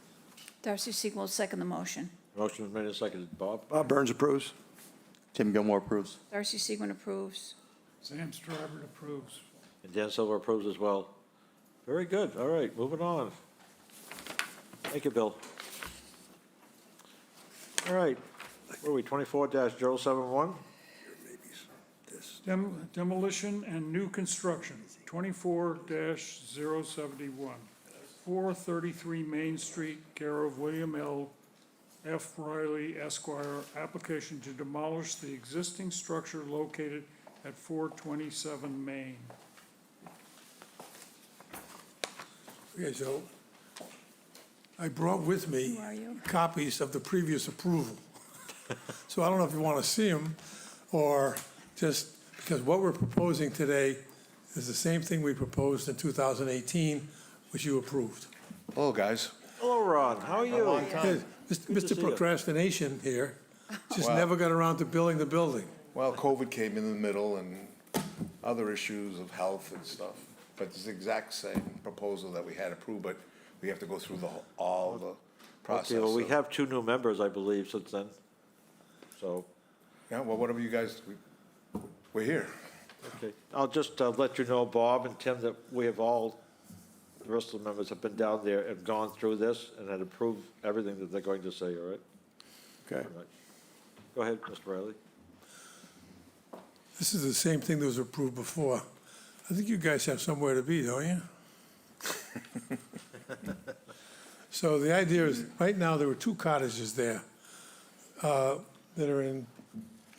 Darcy Siegel will second the motion. Motion is made and seconded. Bob? Bob Burns approves. Tim Gilmore approves. Darcy Siegel approves. Sam Stryver approves. And Dan Silver approves as well. Very good. All right, moving on. Thank you, Bill. All right, where are we, 24-071? Demolition and new construction, 24-071. 433 Main Street, care of William L. F. Riley Esquire, application to demolish the existing structure located at 427 Main. Okay, so I brought with me Who are you? copies of the previous approval. So I don't know if you want to see them, or just, because what we're proposing today is the same thing we proposed in 2018, which you approved. Hello, guys. Hello, Ron, how are you? Yeah, to Mr. see you. Procrastination here, just Wow. never got around to building the building. Well, COVID came in the middle and other issues of health and stuff. But it's the exact same proposal that we had approved, but we have to go through all the process. Okay, well, we so- have 2 new members, I believe, since then. So, Yeah, well, whatever you guys, we're here. okay, I'll just let you know, Bob and Tim, that we have all, the rest of the members have been down there and gone through this and had approved everything that they're going to say, all right? Okay. All right. Go ahead, Mr. Riley. This is the same thing that was approved before. I think you guys have somewhere to be, don't you? So the idea is, right now, there were 2 cottages there that are in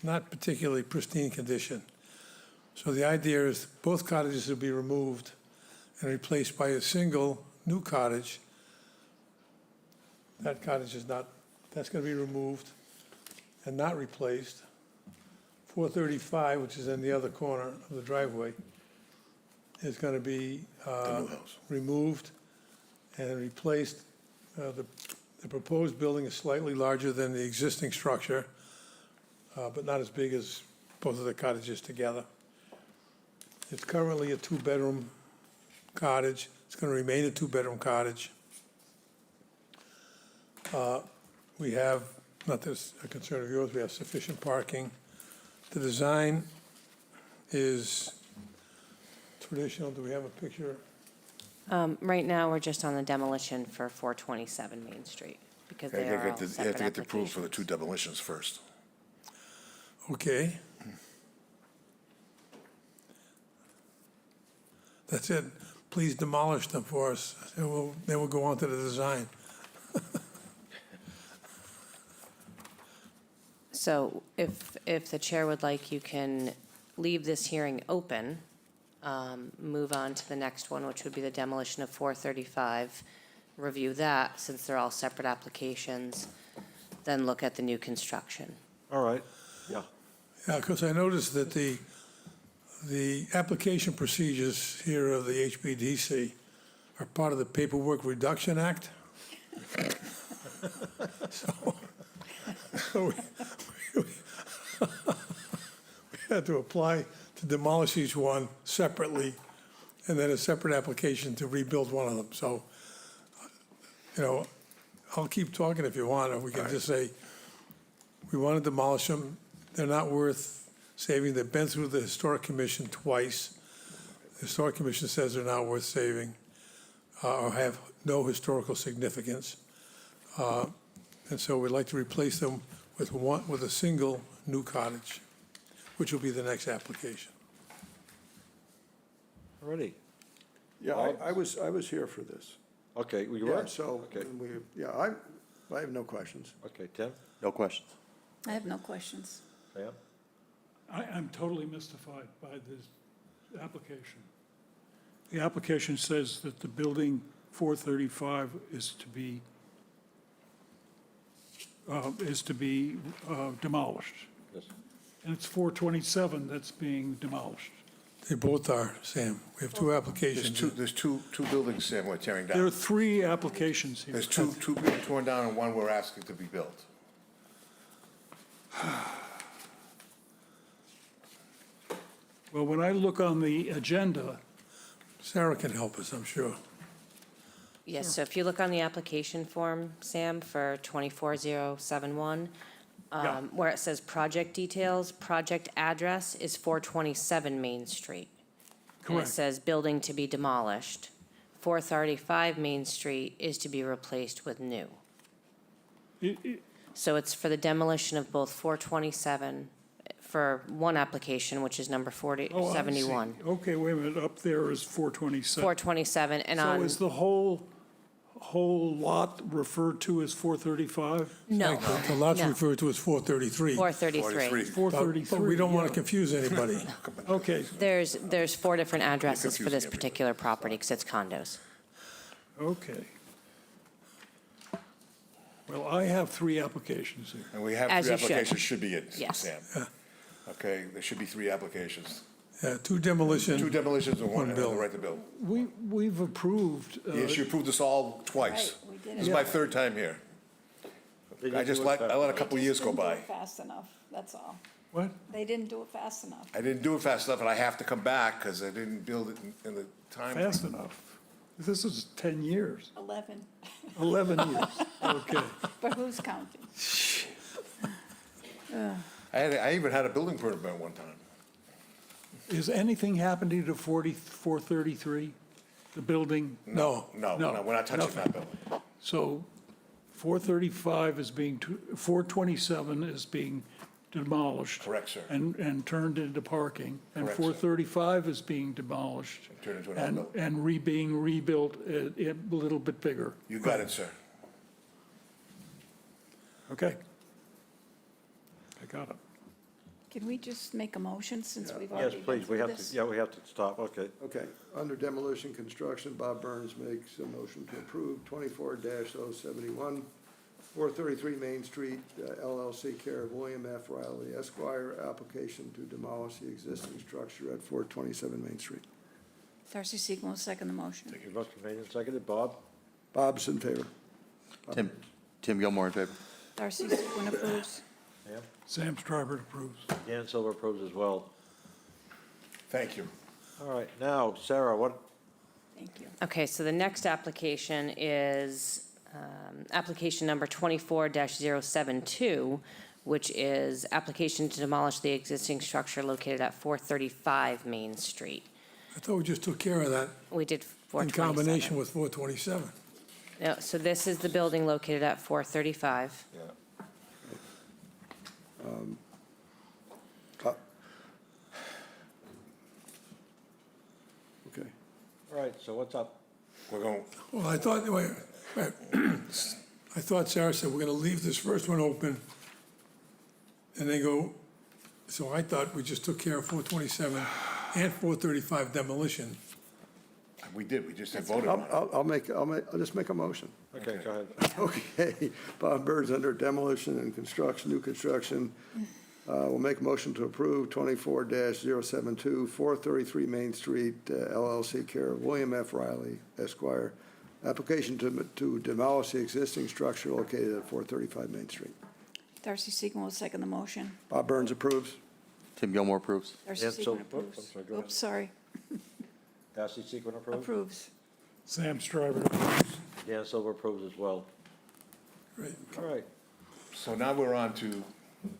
not particularly pristine condition. So the idea is both cottages will be removed and replaced by a single new cottage. That cottage is not, that's going to be removed and not replaced. 435, which is in the other corner of the driveway, is going to be removed and replaced. The proposed building is slightly larger than the existing structure, but not as big as both of the cottages together. It's currently a 2-bedroom cottage. It's going to remain a 2-bedroom cottage. We have, not that it's a concern of yours, we have sufficient parking. The design is traditional. Do we have a picture? Right now, we're just on the demolition for 427 Main Street, because they You are all have to separate get the approval for the applications. 2 demolitions first. Okay. That's it. Please demolish them for us, and then we'll go on to the design. So if the chair would like, you can leave this hearing open, move on to the next one, which would be the demolition of 435, review that, since they're all separate applications, then look at the new construction. All right, yeah. Yeah, because I noticed that the application procedures here of the HBDC are part of the Paperwork Reduction Act. So we had to apply to demolish each one separately, and then a separate application to rebuild one of them. So, you know, I'll keep talking if you want, or we can just say, we want to demolish them. They're not worth saving. They've been through the Historic Commission twice. The Historic Commission says they're not worth saving, or have no historical significance. And so we'd like to replace them with a single new cottage, which will be the next application. Alrighty. Yeah, I was here for this. Okay, well, you Yeah, were? so, Okay, I have no questions. okay, Tim? No questions. I have no questions. Sam? I'm totally mystified by this application. The application says that the building 435 is to be demolished. Yes. And it's 427 that's being demolished. They both are, Sam. We have two applications. There's two buildings, Sam, we're tearing There are down. 3 applications here. There's two being torn down and one we're asking to be built. Well, when I look on the agenda, Sarah can help us, I'm sure. Yes, so if you look on the application form, Sam, for 24071, Yeah. where it says project details, project address is 427 Main Street. And it Correct. says building to be demolished. 435 Main Street is to be replaced with new. So it's for the demolition of both 427 for one application, which is number Oh, I see. 4071. Okay, wait a minute, up there is 427. 427, and So on, is the whole lot referred to as 435? no, The lot's no. referred to as 433. 433. 433. But we don't want to confuse anybody. Okay, There's 4 different addresses for this confusing particular property, because it's condos. okay. Well, I have 3 applications here. And we have As 3 you should. applications, should be it, Yes. Sam. Okay, there should be 3 applications. Yeah, two demolition. 2 demolitions and One one bill. right to build. We've approved, Yes, you approved this all twice. Right, we did This is it. my 3rd time here. I just let a couple They years just go didn't do by. it fast enough, that's all. what? They didn't do it fast enough. I didn't do it fast enough, and I have to come back because I didn't build it in the time. Fast enough. This is 10 years, 11, 11 years, okay. but who's counting? I even had a building permit one time. Is anything happening to 433, the building? No. No, No, no, we're not touching nothing. that building. So 435 is 427 is being demolished. Correct, sir. And turned into parking. And Correct, sir. 435 is being demolished. Turned into an and outbuilding. And being rebuilt a little bit bigger. You got it, sir. Okay. I got it. Can we just make a motion since we've Yes, already been please, we through have to, this? yeah, we have to stop, okay. Okay, under demolition construction, Bob Burns makes a motion to approve 24-071, 433 Main Street, LLC, care of William F. Riley Esquire, application to demolish the existing structure at 427 Main Street. Darcy Siegel will second the motion. Your motion made and seconded, Bob? Bob's in favor. Tim Gilmore in favor. Darcy Siegel approves. Sam? Sam Stryber approves. Dan Silver approves as well. Thank you. All right, now, Sarah, what, Thank you. Okay, so the next application is application number 24-072, which is application to demolish the existing structure located at 435 Main Street. I thought we just took care of that We did in 427. combination with 427. No, so this is the building located at 435. Yeah. Okay. all right, so what's up? We're going, Well, I thought, wait, I thought Sarah said we're going to leave this first one open and then go, so I thought we just took care of 427 and 435 demolition. we did, we just had voted on it. I'll just make a motion. Okay, go ahead. Okay, Bob Burns under demolition and construction, new construction. We'll make a motion to approve 24-072, 433 Main Street, LLC, care of William F. Riley Esquire. Application to demolish the existing structure located at 435 Main Street. Darcy Siegel will second the motion. Bob Burns approves. Tim Gilmore approves. Darcy Dan Siegel Silver, approves. I'm sorry, go ahead. Oops, sorry, Darcy Sequin approves? approves. Sam Stryber approves. Dan Silver approves as well. Great. All right, So now we're on to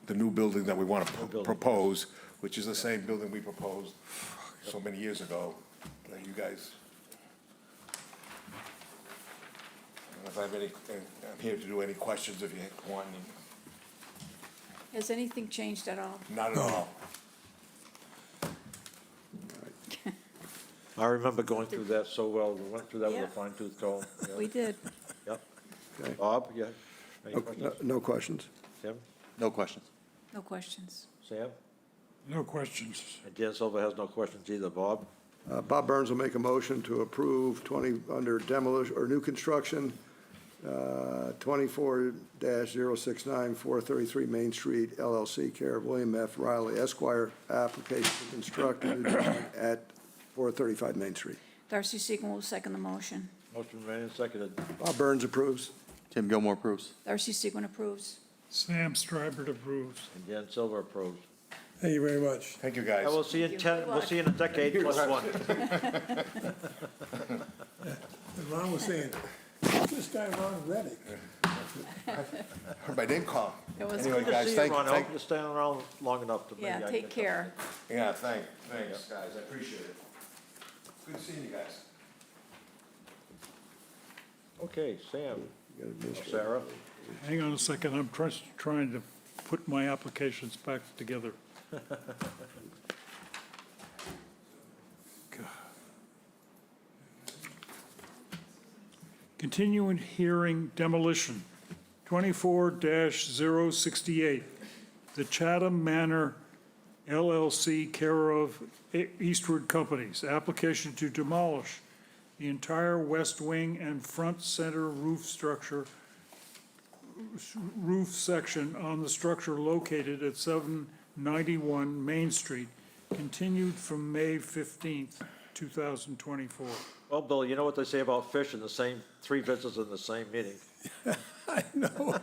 the new building that we want to propose, which is the same building we proposed so many years ago, that you guys. If I have any, I'm here to do any questions if you want any. Has anything changed at all? Not at all. I remember going through that so well. We went through that with Yeah. a fine tooth comb. Yeah. We did. Yep. Okay. Bob, yeah? Any questions? No questions. Tim? No questions. No questions. Sam? No questions. And Dan Silver has no questions either. Bob? Bob Burns will make a motion to approve 20, under demolition, or new construction, 24-069, 433 Main Street, LLC, care of William F. Riley Esquire, application to construct a new building at 435 Main Street. Darcy Sequin will second the motion. Motion made and seconded. Bob Burns approves. Tim Gilmore approves. Darcy Sequin approves. Sam Stryber approves. And Dan Silver approves. Thank you very much. Thank you, guys. And we'll see you in Thank you. 10, we'll see you in a decade plus one. As Ron was saying, who's this guy Ron Reddick? Heard my name called. It was Anyway, good. Good to guys, see you, thank, Ron. I hope thank, you're staying around long enough to maybe. Yeah, I take can- care. yeah, thanks, guys, I appreciate it. Good seeing you guys. Okay, Sam. You got administrative. Sarah? Hang on a second, I'm trying to put my applications back together. Continuing hearing demolition, 24-068, the Chatham Manor LLC, care of Eastward Companies, application to demolish the entire west wing and front center roof section on the structure located at 791 Main Street, continued from May 15th, 2024. Well, Bill, you know what they say about fish in the same, three visits in the same meeting. I know.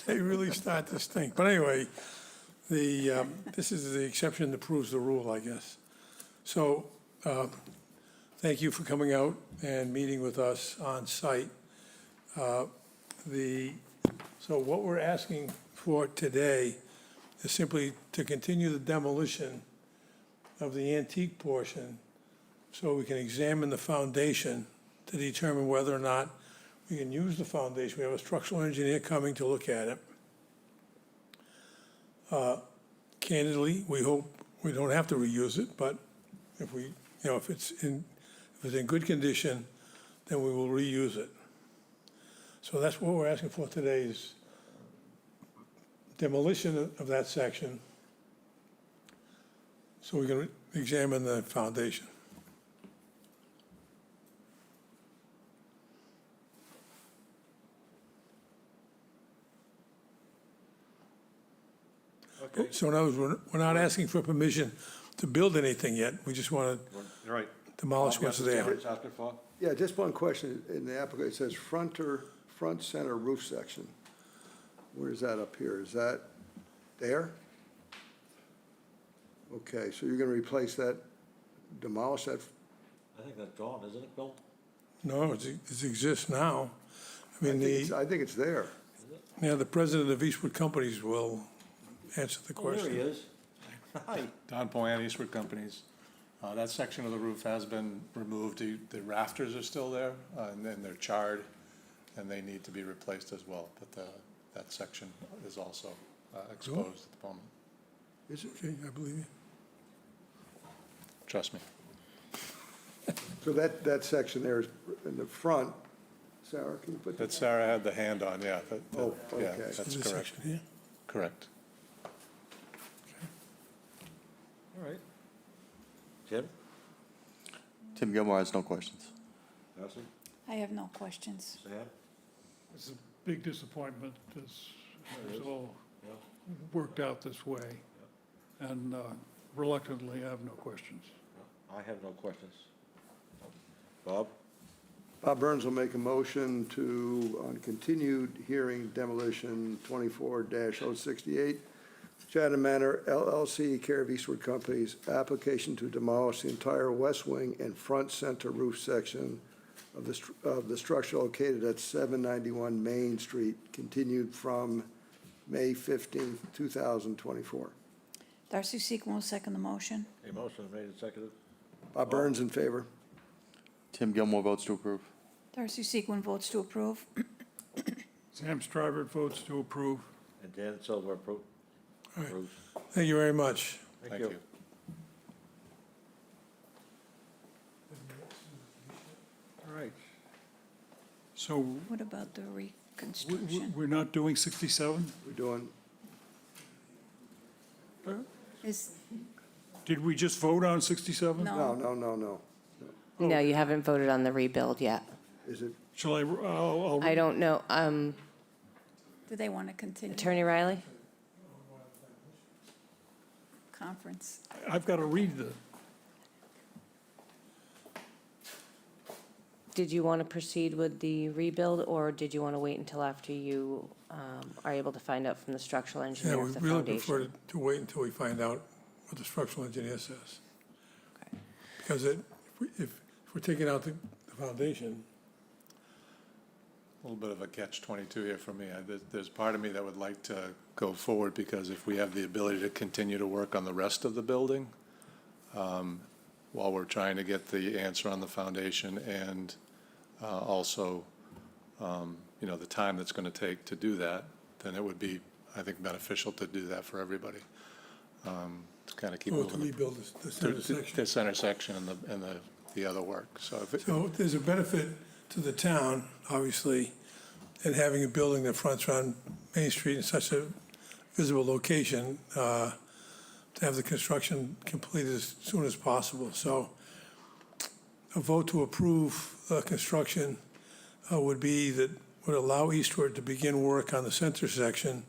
They really start to stink. But anyway, this is the exception that proves the rule, I guess. So, thank you for coming out and meeting with us on site. So what we're asking for today is simply to continue the demolition of the antique portion so we can examine the foundation to determine whether or not we can use the foundation. We have a structural engineer coming to look at it. Candidly, we hope we don't have to reuse it, but if we, if it's in good condition, then we will reuse it. So that's what we're asking for today is demolition of that section so we can examine the foundation. Okay. So in other words, we're not asking for permission to build anything yet. We just want to You're right. demolish Bob, what's you understand there. what he's asking for? Yeah, just one question. In the application, it says front center roof section. Where is that up here? Is that there? Okay, so you're gonna replace that, demolish that? I think that's gone, isn't it, Bill? No, it exists now. I mean, I think it's there. the president of Eastwood Companies will answer the Oh, there he question. is. Hi. Don Poyant, Eastwood Companies. That section of the roof has been removed. The rafters are still there, and then they're charred, and they need to be replaced as well. But that section is also exposed at the moment. Is it? Okay, I believe you. Trust me. So that section there is in the front. Sarah, can you put that? That Sarah had the hand on, yeah. Oh, Yeah, okay. that's This correct. section here. Correct. All right. Tim? Tim Gilmore has no questions. Darcy? I have no questions. Sam? It's a big disappointment. It's all worked out this way. And reluctantly, I have no questions. I have no questions. Bob? Bob Burns will make a motion on continued hearing demolition 24-068, Chatham Manor LLC, care of Eastwood Companies, application to demolish the entire west wing and front center roof section of the structure located at 791 Main Street, continued from May 15th, 2024. Darcy Sequin will second the motion. A motion is made and seconded. Bob Burns in favor. Tim Gilmore votes to approve. Darcy Sequin votes to approve. Sam Stryber votes to approve. And Dan Silver All right. approves. Thank you very much. Thank you. All right. So What about the reconstruction? we're not doing 67? We're doing, Is, Did we just vote on 67? no, no, no, no, no. No, you haven't voted on the rebuild yet. Is it, Shall I'll I don't know, do they want to continue Attorney Riley? conference? I've got to read the, Did you want to proceed with the rebuild, or did you want to wait until after you are able to find out from the structural Yeah, engineer we if the really prefer foundation? to wait until we find out what the structural engineer says. Because if we're taking out the foundation, A little bit of a catch-22 here for me. There's part of me that would like to go forward, because if we have the ability to continue to work on the rest of the building, while we're trying to get the answer on the foundation, and also, the time that's going to take to do that, then it would be, I think, beneficial to do that for everybody. To kind of keep well, to moving rebuild the center section. the center section and the other work. So if it, So there's a benefit to the town, obviously, in having a building that fronts on Main Street in such a visible location, to have the construction completed as soon as possible. So a vote to approve construction would allow Eastward to begin work on the center section,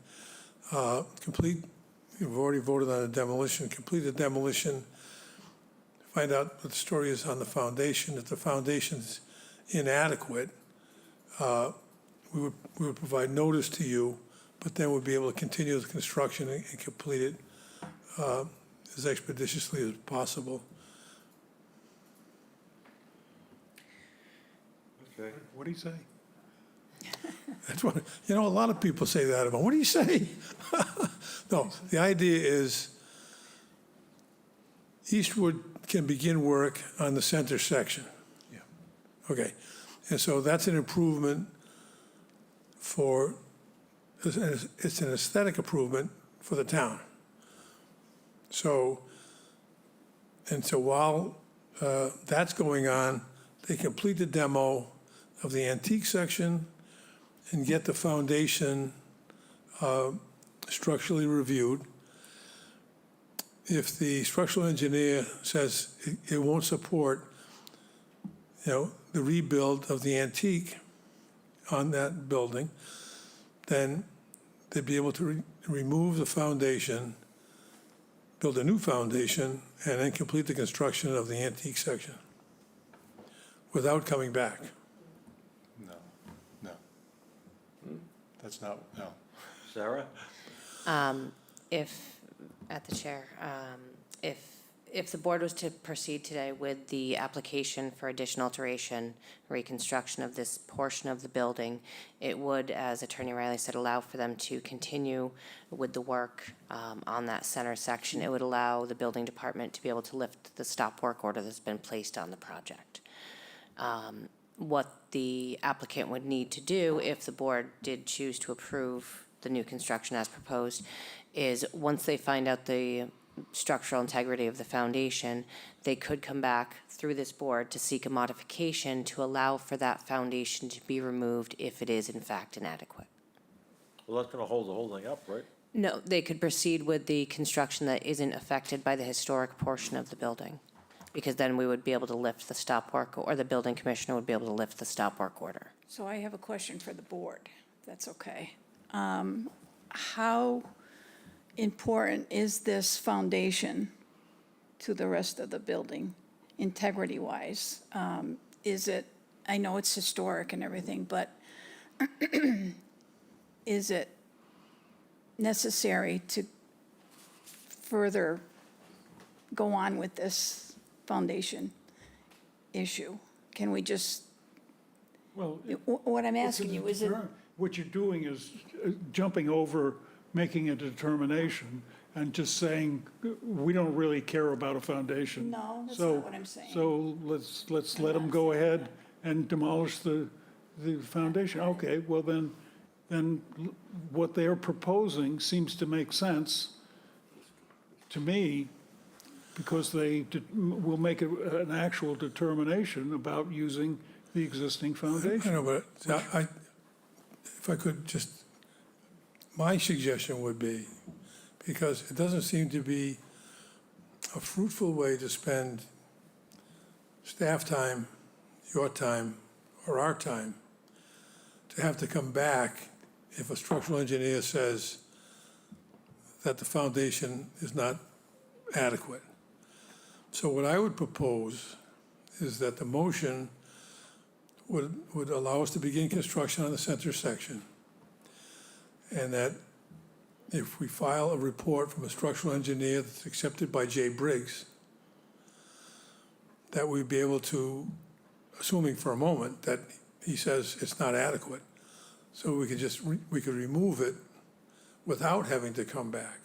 you've already voted on the demolition, complete the demolition, find out what the story is on the foundation. If the foundation's inadequate, we would provide notice to you, but then we'd be able to continue the construction and complete it as expeditiously as possible. Okay. what do you say? That's what, a lot of people say that about, what do you say? No, the idea is Eastwood can begin work on the center section. Yeah. Okay, and so that's an improvement it's an aesthetic improvement for the town. So while that's going on, they complete the demo of the antique section and get the foundation structurally reviewed. If the structural engineer says it won't support, the rebuild of the antique on that building, then they'd be able to remove the foundation, build a new foundation, and then complete the construction of the antique section without coming back. no. That's not, no. Sarah? At the chair, if the board was to proceed today with the application for additional alteration, reconstruction of this portion of the building, it would, as Attorney Riley said, allow for them to continue with the work on that center section. It would allow the building department to be able to lift the stop work order that's been placed on the project. What the applicant would need to do, if the board did choose to approve the new construction as proposed, is once they find out the structural integrity of the foundation, they could come back through this board to seek a modification to allow for that foundation to be removed if it is in fact inadequate. Well, that's gonna hold the whole thing up, right? No, they could proceed with the construction that isn't affected by the historic portion of the building, because then we would be able to lift the stop work, or the building commissioner would be able to lift the stop work order. So I have a question for the board, if that's okay. How important is this foundation to the rest of the building, integrity-wise? Is it, I know it's historic and everything, but is it necessary to further go on with this foundation issue? Can we just, Well, what I'm it's asking a you, is it, concern. What you're doing is jumping over making a determination and just saying, we don't really care about a foundation. No, that's So- not what I'm saying. So let's let them go ahead and demolish the foundation. Okay, well then what they're proposing seems to make sense to me, because they will make an actual determination about using the existing I foundation. know, but if I could just, my suggestion would be, because it doesn't seem to be a fruitful way to spend staff time, your time, or our time, to have to come back if a structural engineer says that the foundation is not adequate. So what I would propose is that the motion would allow us to begin construction on the center section. And that if we file a report from a structural engineer that's accepted by Jay Briggs, that we'd be able to, assuming for a moment that he says it's not adequate, so we could just, we could remove it without having to come back.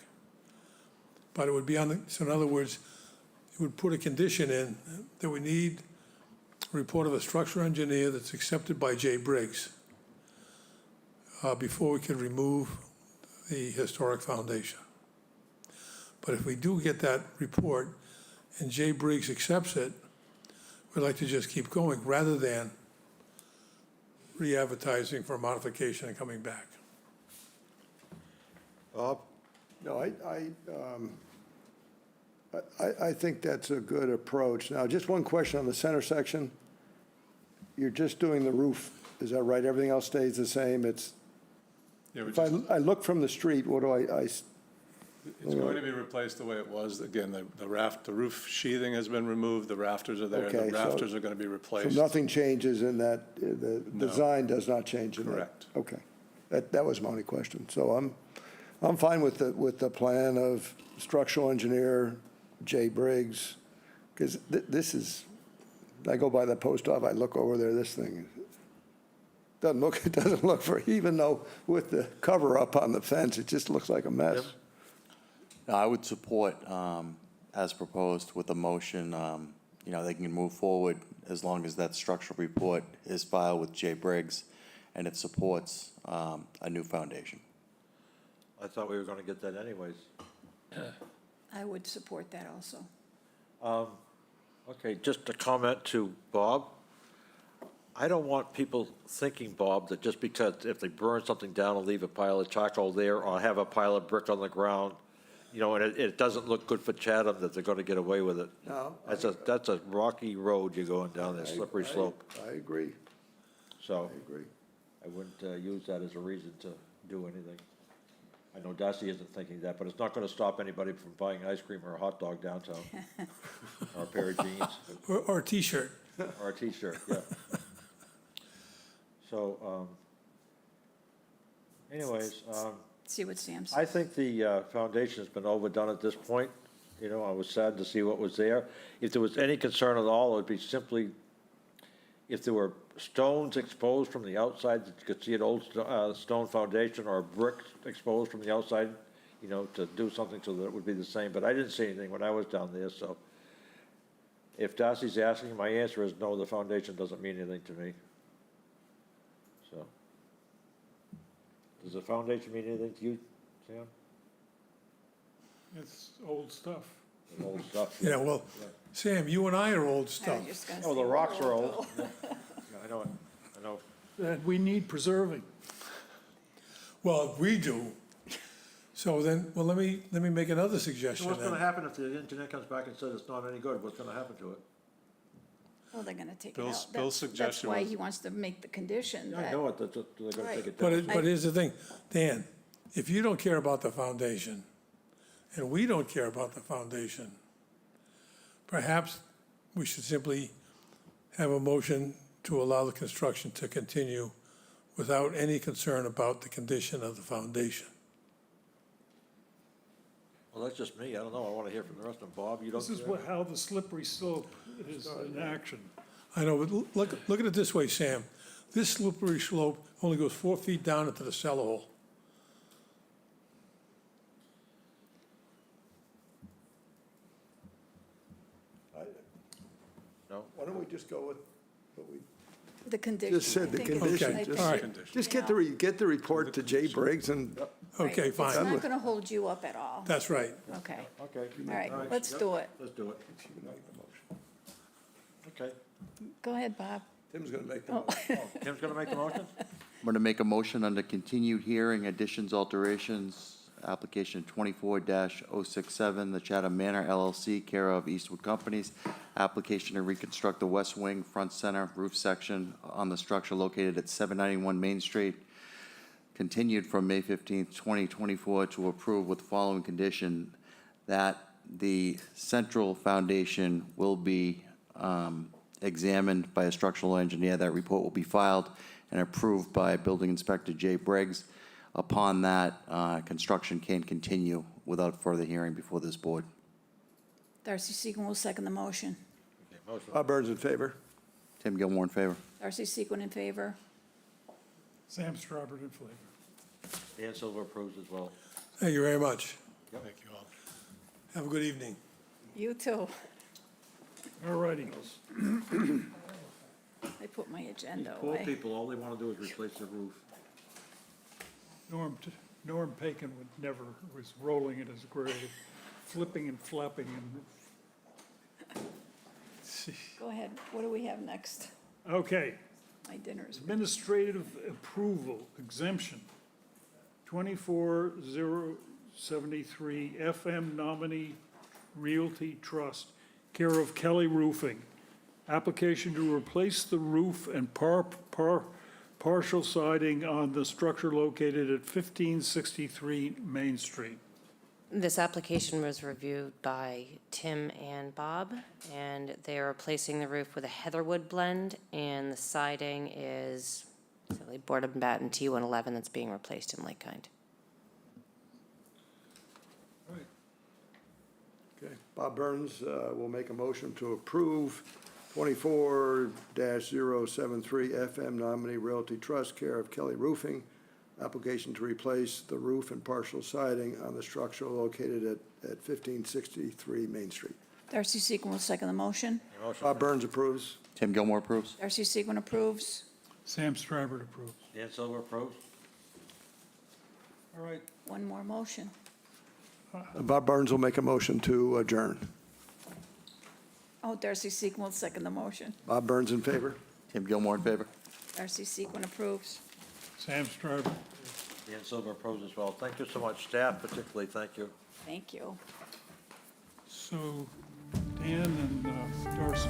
But it would be on the, so in other words, it would put a condition in that we need a report of a structural engineer that's accepted by Jay Briggs before we can remove the historic foundation. But if we do get that report and Jay Briggs accepts it, we'd like to just keep going rather than re-advertising for a modification and coming back. Bob? No, I think that's a good approach. Now, just one question on the center section. You're just doing the roof, is that right? Everything else stays the same? It's, Yeah, we if just, I look from the street, what do it's going to be replaced the way it was. Again, the roof sheathing has been removed, the rafters are there, Okay, the so- rafters are going to be so replaced. nothing changes in that, the No. design does not change in that? Correct. Okay. That was my only question. So I'm fine with the plan of structural engineer, Jay Briggs, because this is, I go by the post office, I look over there, this thing it doesn't look for, even though with the cover up on the fence, it just looks like a mess. No, I would support, as proposed with the motion, they can move forward as long as that structural report is filed with Jay Briggs and it supports a new foundation. I thought we were gonna get that anyways. I would support that also. Okay, just a comment to Bob. I don't want people thinking, Bob, that just because if they burn something down and leave a pile of charcoal there or have a pile of brick on the ground, and it doesn't look good for Chatham, that they're gonna get away with it. No, That's a rocky road you're going down there, slippery slope. I agree, So I agree. I wouldn't use that as a reason to do anything. I know Darcy isn't thinking that, but it's not gonna stop anybody from buying ice cream or a hot dog downtown. Or a pair of jeans, Or a T-shirt. or a T-shirt, yeah. So, anyways, See what Sam says. I think the foundation's been overdone at this point. I was sad to see what was there. If there was any concern at all, it would be simply if there were stones exposed from the outside, that you could see an old stone foundation or bricks exposed from the outside, to do something so that it would be the same. But I didn't see anything when I was down there, so if Darcy's asking, my answer is no, the foundation doesn't mean anything to me. So, does the foundation mean anything to you, Sam? It's old stuff. Old stuff? Yeah, well, Sam, you and I are old I stuff. was just gonna Oh, say the rocks are we're old. Yeah, I know it, I know. That we need preserving. Well, we do. So then, well, let me make another So suggestion what's gonna then. happen if the engineer comes back and says it's not any good? What's gonna happen to it? Well, they're gonna take it Bill's- out. Bill's That's suggestion why was- he wants to make the condition I that, know it, they're gonna take it But down. but here's the thing, Dan, if you don't care about the foundation, and we don't care about the foundation, perhaps we should simply have a motion to allow the construction to continue without any concern about the condition of the foundation. Well, that's just me, I don't know, I wanna hear from the rest of them. Bob, you don't This is care? how the slippery slope is in action. I know, but look at it this way, Sam. This slippery slope only goes 4 feet down into the cellar hole. just go with what we The condition. just said, the I think- condition. I Okay, Just- all right. think- Just get the report to Jay Briggs and, Right. Okay, It's fine. not gonna hold you up at all. That's right. Okay, Okay. all right, let's do it. Let's do it. Okay. Go ahead, Bob. Tim's gonna make the Oh, motion. Tim's gonna make the motion? I'm going to make a motion under continued hearing, additions, alterations, application 24-067, the Chatham Manor LLC, care of Eastwood Companies, application to reconstruct the west wing, front center, roof section on the structure located at 791 Main Street, continued from May 15th, 2024, to approve with the following condition, that the central foundation will be examined by a structural engineer. That report will be filed and approved by Building Inspector Jay Briggs. Upon that, construction can continue without further hearing before this board. Darcy Sequin will second the motion. Okay, motion. Bob Burns in favor. Tim Gilmore in favor. Darcy Sequin in favor. Sam Strawberry in favor. Dan Silver approves as well. Thank you very much. Thank you all. Have a good evening. You too. All righty. I put my agenda Poor away. people, all they wanna do is replace the roof. Norm Paikin would never, was rolling in his grave, flipping and flapping and. Go ahead, what do we have next? Okay, My dinner's. administrative approval exemption, 24073 FM Nominee Realty Trust, care of Kelly Roofing. Application to replace the roof and partial siding on the structure located at 1563 Main Street. This application was reviewed by Tim and Bob, and they are replacing the roof with a heatherwood blend, and the siding is silly board and batten T111 that's being replaced in like kind. Okay, Bob Burns will make a motion to approve 24-073 FM Nominee Realty Trust, care of Kelly Roofing, application to replace the roof and partial siding on the structure located at 1563 Main Street. Darcy Sequin will second the motion. Bob Burns approves. Tim Gilmore approves. Darcy Sequin approves. Sam Strawberry approves. Dan Silver approves? All right. One more motion. Bob Burns will make a motion to adjourn. Oh, Darcy Sequin will second the motion. Bob Burns in favor. Tim Gilmore in favor. Darcy Sequin approves. Sam Strawberry. Dan Silver approves as well. Thank you so much, staff particularly, thank you. Thank you. So Dan and Darcy.